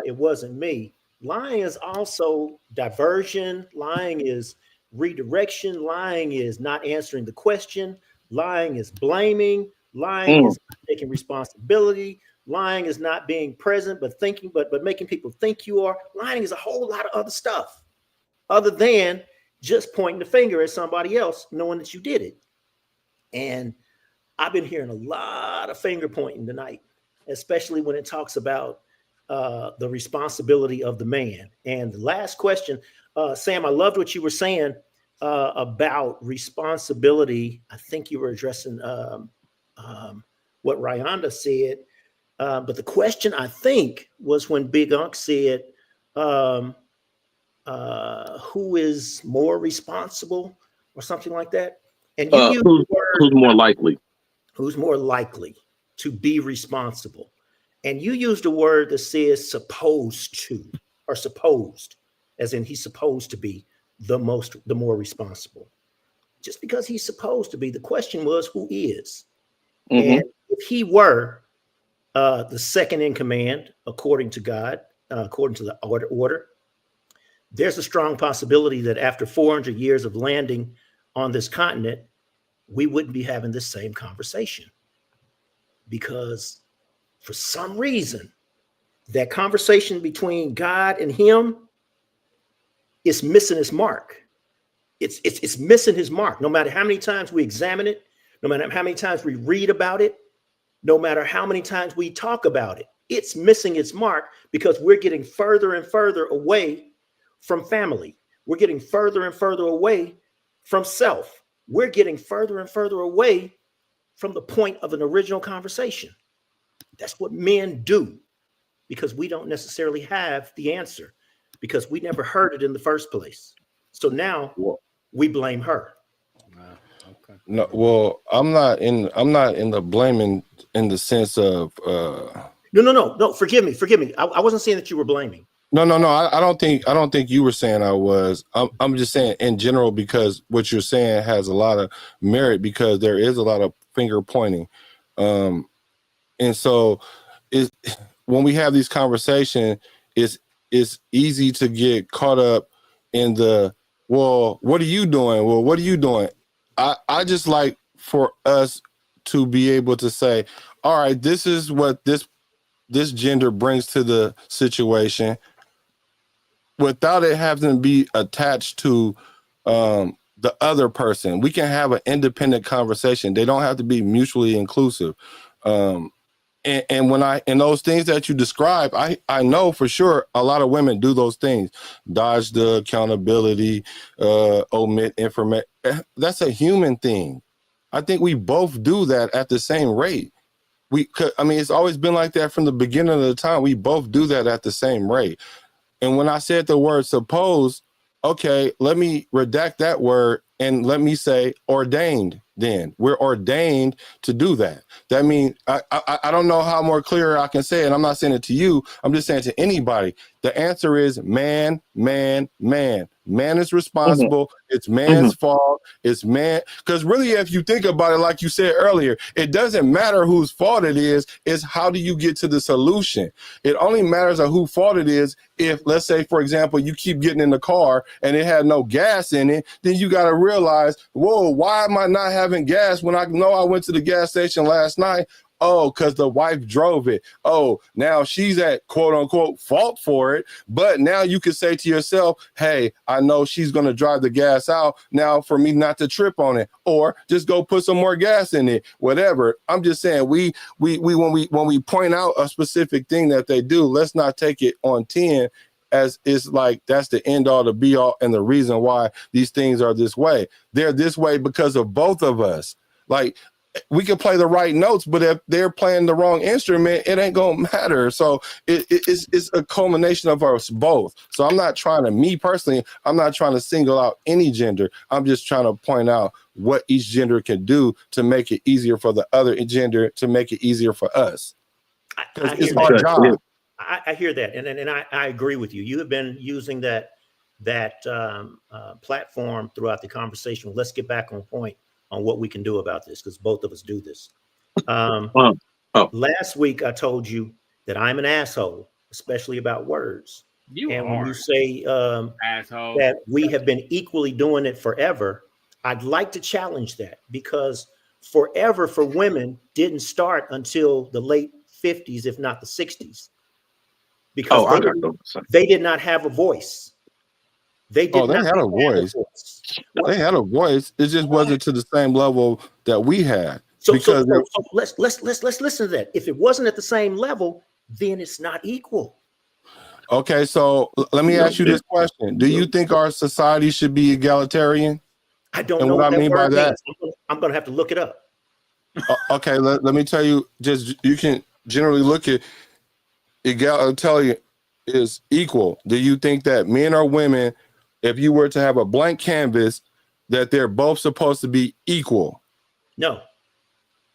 it wasn't me. Lying is also diversion. Lying is redirection. Lying is not answering the question. Lying is blaming. Lying is not taking responsibility. Lying is not being present, but thinking, but making people think you are. Lying is a whole lot of other stuff other than just pointing the finger at somebody else, knowing that you did it. And I've been hearing a lot of finger pointing tonight, especially when it talks about the responsibility of the man. And the last question, Sam, I loved what you were saying about responsibility. I think you were addressing what Ryanda said. But the question, I think, was when Big Unc said, who is more responsible or something like that? And you used the word, who's more likely? Who's more likely to be responsible? And you used a word that says supposed to, or supposed, as in he's supposed to be the more responsible. Just because he's supposed to be, the question was, who is? Mm-hmm. And if he were the second in command, according to God, according to the order, there's a strong possibility that after 400 years of landing on this continent, we wouldn't be having this same conversation, because for some reason, that conversation between God and him is missing its mark. It's missing his mark. No matter how many times we examine it, no matter how many times we read about it, no matter how many times we talk about it, it's missing its mark, because we're getting further and further away from family. We're getting further and further away from self. We're getting further and further away from the point of an original conversation. That's what men do, because we don't necessarily have the answer, because we never heard it in the first place. So now we blame her. Okay. No, well, I'm not in the blaming in the sense of No. Forgive me. I wasn't saying that you were blaming. No. I don't think you were saying I was. I'm just saying in general, because what you're saying has a lot of merit, because there is a lot of finger pointing, and so when we have these conversations, it's easy to get caught up in the, well, what are you doing? Well, what are you doing? I just like for us to be able to say, all right, this is what this gender brings to the situation, without it having to be attached to the other person. We can have an independent conversation. They don't have to be mutually inclusive. And when in those things that you describe, I know for sure a lot of women do those things, dodge the accountability, omit information. That's a human thing. I think we both do that at the same rate. It's always been like that from the beginning of the time. We both do that at the same rate. And when I said the word suppose, okay, let me redact that word and let me say ordained. Then we're ordained to do that. That means I don't know how more clear I can say it. I'm not saying it to you. I'm just saying to anybody. The answer is man. Man is responsible. Mm-hmm. It's man's fault. It's man. Because really, if you think about it, like you said earlier, it doesn't matter whose fault it is. It's how do you get to the solution? It only matters on whose fault it is. If, let's say, for example, you keep getting in the car and it had no gas in it, then you got to realize, whoa, why am I not having gas when I know I went to the gas station last night? Oh, because the wife drove it. Oh, now she's at quote unquote fault for it. But now you can say to yourself, hey, I know she's going to drive the gas out now for me not to trip on it, or just go put some more gas in it, whatever. I'm just saying we when we point out a specific thing that they do, let's not take it on 10 as it's like that's the end all, the be all, and the reason why these things are this way. They're this way because of both of us. Like, we can play the right notes, but if they're playing the wrong instrument, it ain't gonna matter. So it's a culmination of us both. So I'm not trying to, me personally, I'm not trying to single out any gender. I'm just trying to point out what each gender can do to make it easier for the other gender, to make it easier for us. Because it's our job. I hear that, and I agree with you. You have been using that platform throughout the conversation. Let's get back on point on what we can do about this, because both of us do this. Last week I told you that I'm an asshole, especially about words. When you say asshole, that we have been equally doing it forever, I'd like to challenge that, because forever for women didn't start until the late 50s, if not the 60s. Because they did not have a voice. They did not had a voice. They had a voice. It just wasn't to the same level that we had. So let's listen to that. If it wasn't at the same level, then it's not equal. Okay, so let me ask you this question: do you think our society should be egalitarian? I don't know what I mean by that. I'm going to have to look it up. Okay, let me tell you. Just you can generally look at egalitarian is equal. Do you think that men or women, if you were to have a blank canvas, that they're both supposed to be equal? No,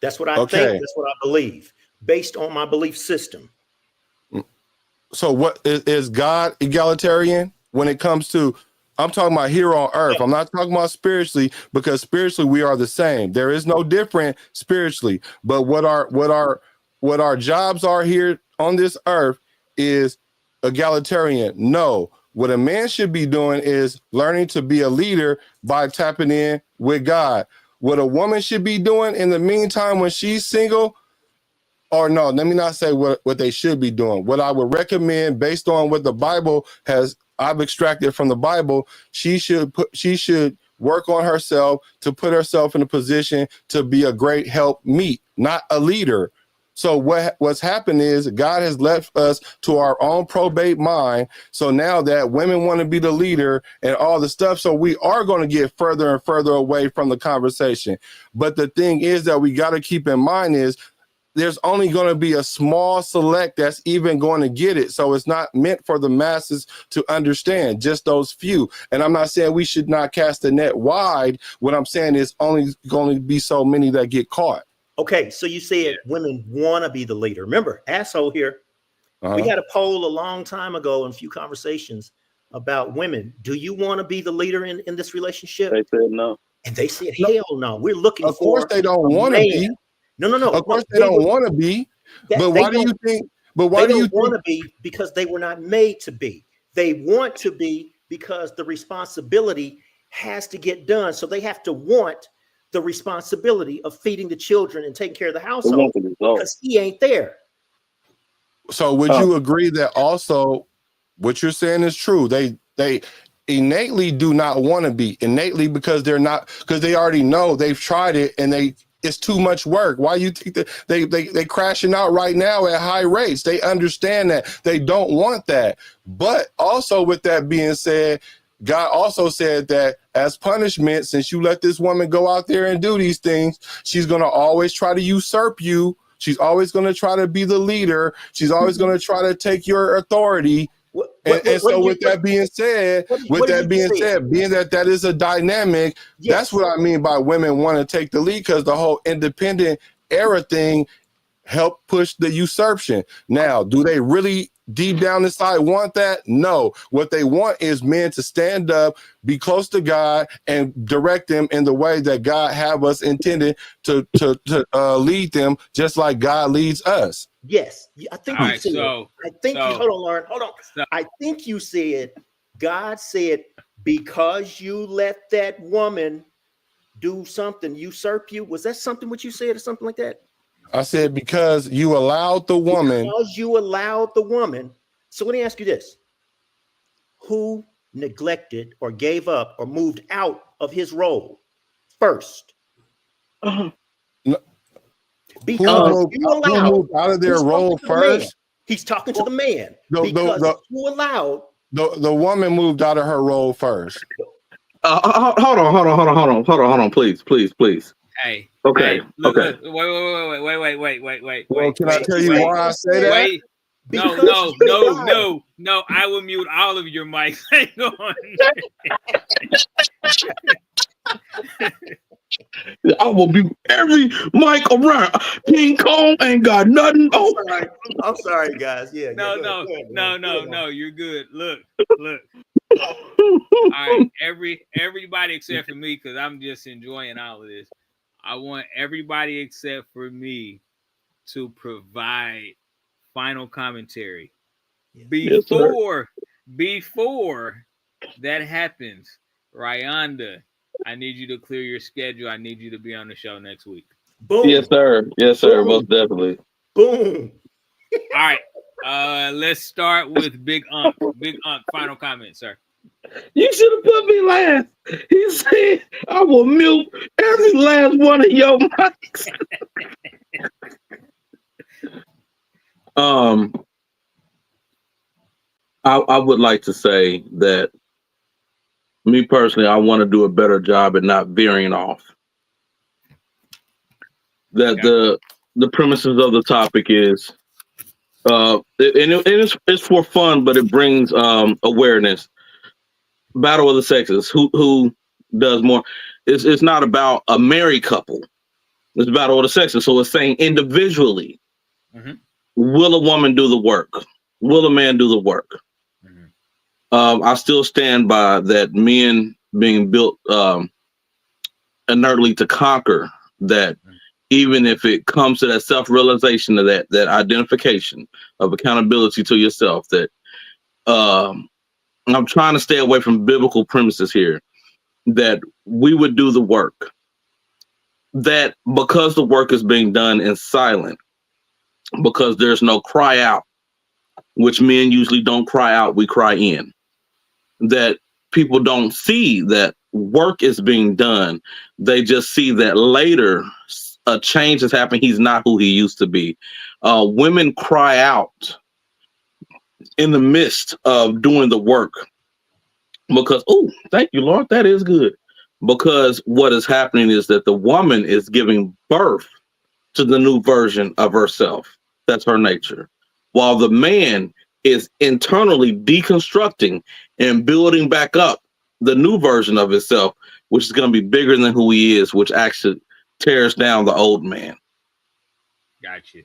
that's what I think. That's what I believe, based on my belief system. So what is God egalitarian when it comes to, I'm talking about here on earth. I'm not talking about spiritually, because spiritually we are the same. There is no different spiritually, but what our jobs are here on this earth is egalitarian. No, what a man should be doing is learning to be a leader by tapping in with God. What a woman should be doing in the meantime when she's single, or no, let me not say what they should be doing. What I would recommend, based on what the Bible I've extracted from the Bible, she should work on herself to put herself in a position to be a great helpmeet, not a leader. So what's happened is God has left us to our own probate mind. So now that women want to be the leader and all the stuff, so we are going to get further and further away from the conversation. But the thing is that we got to keep in mind is there's only going to be a small select that's even going to get it. So it's not meant for the masses to understand, just those few. And I'm not saying we should not cast the net wide. What I'm saying is only going to be so many that get caught. Okay, so you said women want to be the leader. Remember, asshole here. We had a poll a long time ago in a few conversations about women. Do you want to be the leader in this relationship? They said no. And they said, hell no. We're looking for. Of course they don't want to be. No. Of course they don't want to be. But why do you think? But why do you want to be? Because they were not made to be. They want to be because the responsibility has to get done. So they have to want the responsibility of feeding the children and taking care of the household because he ain't there. So would you agree that also what you're saying is true? They innately do not want to be innately because they already know they've tried it and it's too much work. Why you think that they crashing out right now at high rates? They understand that they don't want that. But also with that being said, God also said that as punishment, since you let this woman go out there and do these things, she's going to always try to usurp you. She's always going to try to be the leader. She's always going to try to take your authority. So with that being said, being that is a dynamic, that's what I mean by women want to take the lead, because the whole independent era thing helped push the usurpation. Now, do they really deep down inside want that? No. What they want is men to stand up, be close to God, and direct them in the way that God have us intended to lead them, just like God leads us. Yes, I think you said. Hold on. I think you said God said because you let that woman do something, usurp you. Was that something what you said or something like that? I said because you allowed the woman. Because you allowed the woman. So let me ask you this. Who neglected or gave up or moved out of his role first? Uh, Because Who you allowed. moved out of their He's role talking to the man. first? He's talking to the man. The, Because the, you allowed. the woman moved out of her role first. hold on, please. Hey, Okay, hey, look, okay. look, wait. Well, can I tell you wait, why I say that? Wait. Because No. I will mute all of your mics. Hang on. I will be every mic around. King Kong ain't got nothing. Oh, I'm sorry, guys. Yeah. No. You're good. Look. All right, everybody except for me, because I'm just enjoying all of this. I want everybody except for me to provide final commentary yes, sir. before that happens. Ryanda, I need you to clear your schedule. I need you to be on the show next week. Boom. Yes, sir. Boom. Most definitely. Boom. All right. Let's start with Big Unc. Big Unc, final comment, sir. You should have put me last. He said, I will mute every last one of your mics. I would like to say that me personally, I want to do a better job at not veering off. That the premises of the topic is, it's for fun, but it brings awareness. Battle of the sexes. Who does more? It's not about a married couple. It's battle of the sexes. So it's saying individually, will a woman do the work? Will a man do the work? I still stand by that men being built inertly to conquer that, even if it comes to that self-realization of that identification of accountability to yourself, that I'm trying to stay away from biblical premises here, that we would do the work, that because the work is being done in silent, because there's no cry out, which men usually don't cry out, we cry in, that people don't see that work is being done. They just see that later a change has happened. He's not who he used to be. Women cry out in the midst of doing the work because, oh, thank you, Lord, that is good. Because what is happening is that the woman is giving birth to the new version of herself. That's her nature. While the man is internally deconstructing and building back up the new version of himself, which is going to be bigger than who he is, which actually tears down the old man. Gotcha.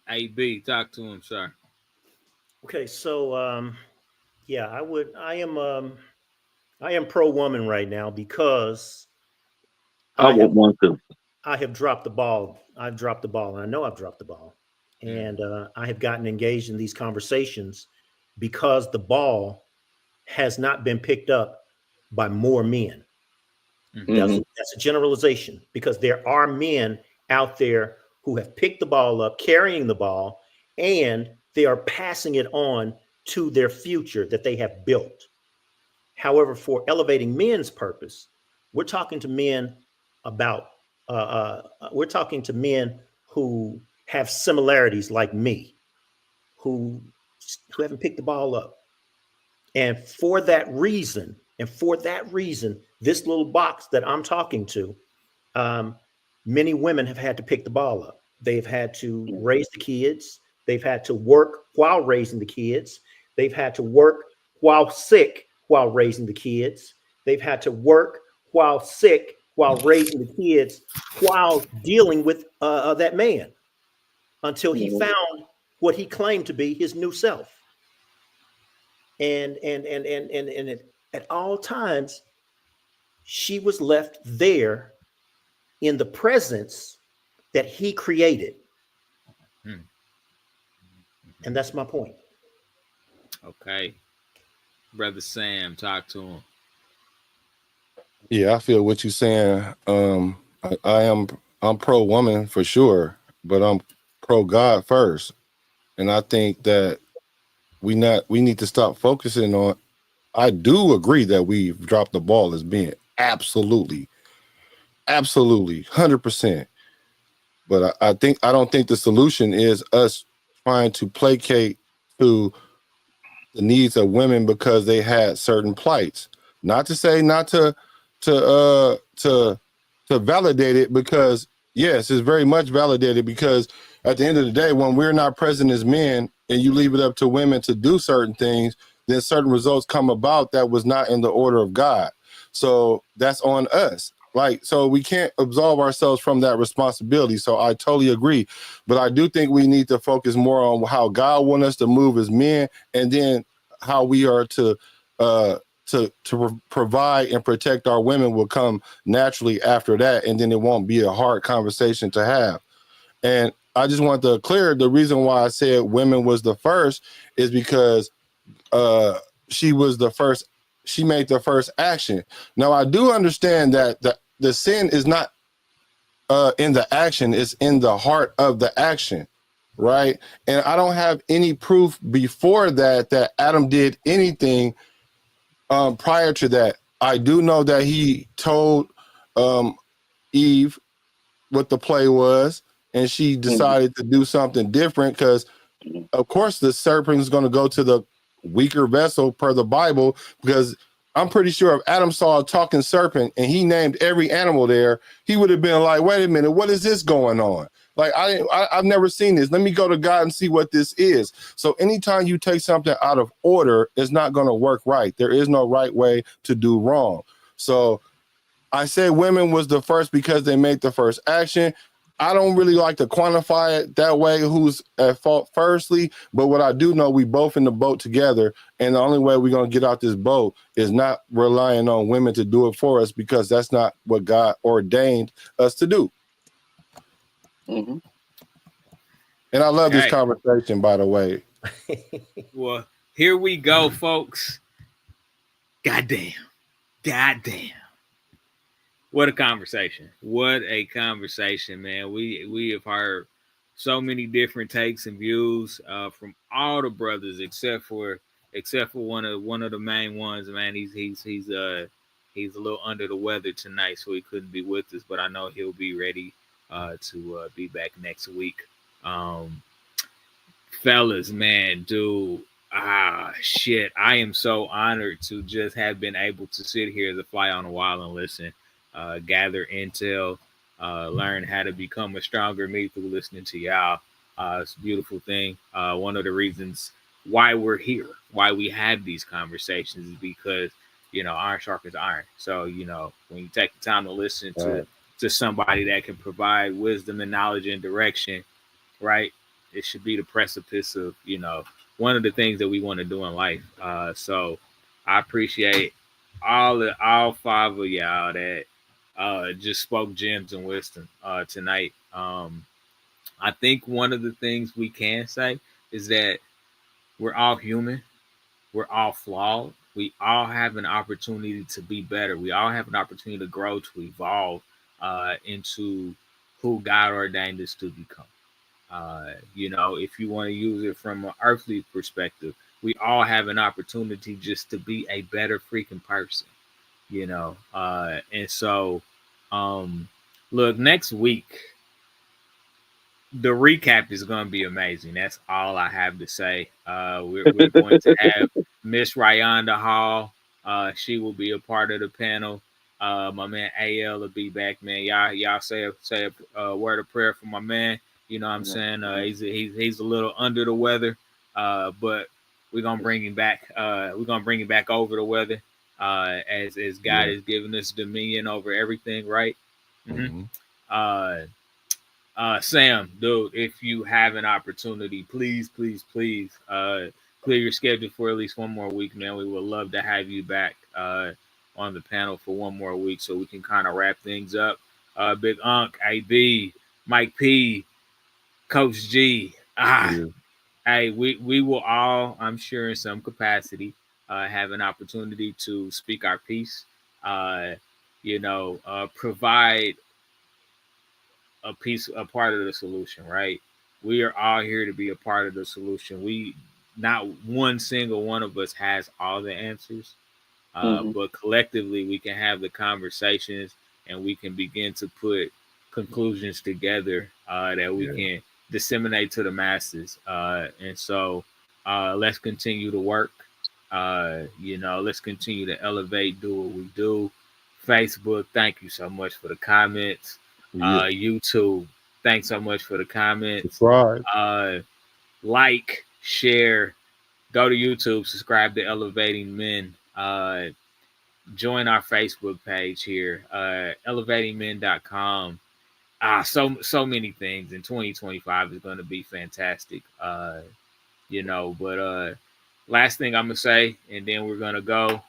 AB, talk to him, sir. Okay, so yeah, I am pro woman right now because I would want to. I have dropped the ball. I've dropped the ball, and I know I've dropped the ball. And I have gotten engaged in these conversations because the ball has not been picked up by more men. That's a generalization, because there are men out there who have picked the ball up, carrying the ball, and they are passing it on to their future that they have built. However, for elevating men's purpose, we're talking to men about we're talking to men who have similarities like me, who haven't picked the ball up. And for that reason, this little box that I'm talking to, many women have had to pick the ball up. They've had to raise the kids. They've had to work while raising the kids. They've had to work while sick while raising the kids. They've had to work while sick while raising the kids, while dealing with that man, until he found what he claimed to be his new self. And at all times, she was left there in the presence that he created. And that's my point. Okay. Brother Sam, talk to him. Yeah, I feel what you're saying. I am I'm pro woman for sure, but I'm pro God first. And I think that we need to stop focusing on. I do agree that we've dropped the ball as being absolutely 100%. But I don't think the solution is us trying to placate to the needs of women because they had certain plights. Not to say not to validate it, because yes, it's very much validated, because at the end of the day, when we're not present as men and you leave it up to women to do certain things, then certain results come about that was not in the order of God. So that's on us. Like, so we can't absolve ourselves from that responsibility. So I totally agree. But I do think we need to focus more on how God wants us to move as men, and then how we are to provide and protect our women will come naturally after that, and then it won't be a hard conversation to have. And I just want to clear the reason why I said women was the first is because she was the first. She made the first action. Now I do understand that the sin is not in the action; it's in the heart of the action, right? And I don't have any proof before that Adam did anything prior to that. I do know that he told Eve what the play was, and she decided to do something different because, of course, the serpent is going to go to the weaker vessel per the Bible, because I'm pretty sure if Adam saw a talking serpent and he named every animal there, he would have been like, wait a minute, what is this going on? Like, I've never seen this. Let me go to God and see what this is. So anytime you take something out of order, it's not going to work right. There is no right way to do wrong. So I say women was the first because they made the first action. I don't really like to quantify it that way, who's at fault firstly, but what I do know, we both in the boat together, and the only way we're going to get out this boat is not relying on women to do it for us, because that's not what God ordained us to do. Mm-hmm. And I love this conversation, by the way. Well, here we go, folks. Goddamn. What a conversation. What a conversation, man. We have heard so many different takes and views from all the brothers except for one of the main ones, man. He's a little under the weather tonight, so he couldn't be with us, but I know he'll be ready to be back next week. Fellas, man, dude, shit, I am so honored to just have been able to sit here as a fly on the wall and listen, gather intel, learn how to become a stronger me through listening to y'all. It's a beautiful thing. One of the reasons why we're here, why we have these conversations, is because, iron sharpens iron. So, when you take the time to listen to somebody that can provide wisdom and knowledge and direction, right? It should be the precipice of, one of the things that we want to do in life. So I appreciate all five of y'all that just spoke gems and wisdom tonight. I think one of the things we can say is that we're all human. We're all flawed. We all have an opportunity to be better. We all have an opportunity to grow, to evolve into who God ordained us to become. If you want to use it from an earthly perspective, we all have an opportunity just to be a better freaking person, and so, look, next week, the recap is going to be amazing. That's all I have to say. We're going to have Miss Ryanda Hall. She will be a part of the panel. My man AL will be back, man. Y'all say a word of prayer for my man. You know what I'm saying? He's a little under the weather, but we're gonna bring him back. We're gonna bring him back over the weather, as God is giving us dominion over everything, right? Mm-hmm. Sam, dude, if you have an opportunity, please clear your schedule for at least one more week, man. We would love to have you back on the panel for one more week so we can kind of wrap things up. Big Unc, AB, Mike P, Coach G. Hey, we will all, I'm sure, in some capacity, have an opportunity to speak our piece. Provide a part of the solution, right? We are all here to be a part of the solution. Not one single one of us has all the answers, but collectively we can have the conversations and we can begin to put conclusions together that we can disseminate to the masses. And so let's continue to work. Let's continue to elevate, do what we do. Facebook, thank you so much for the comments. YouTube, thanks so much for the comments. Right. Like, share, go to YouTube, subscribe to Elevating Men. Join our Facebook page here, elevatingmen.com. So many things in 2025 is going to be fantastic. But last thing I'm gonna say, and then we're gonna go.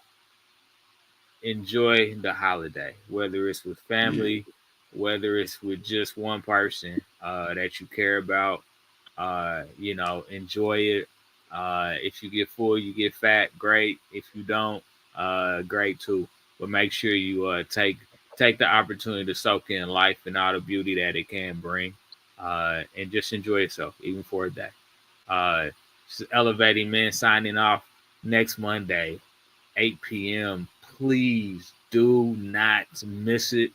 Enjoy the holiday, whether it's with family, whether it's with just one person that you care about. Enjoy it. If you get full, you get fat, great. If you don't, great too. But make sure you take the opportunity to soak in life and all the beauty that it can bring, and just enjoy yourself, even for a day. Elevating Men signing off next Monday, 8 p.m. Please do not miss it.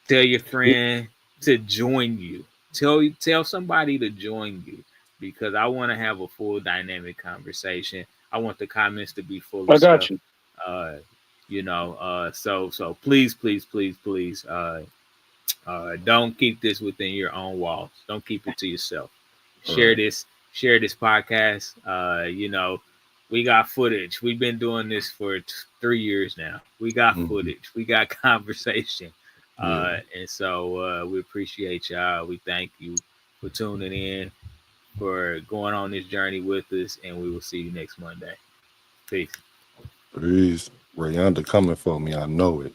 Tell your friend to join you. Tell somebody to join you, because I want to have a full dynamic conversation. I want the comments to be full of stuff. So please, don't keep this within your own walls. Don't keep it to yourself. Share this podcast. We got footage. We've been doing this for 3 years now. We got footage. We got conversation. And so we appreciate y'all. We thank you for tuning in, for going on this journey with us, and we will see you next Monday. Peace. Peace. Rayonda coming for me. I know it.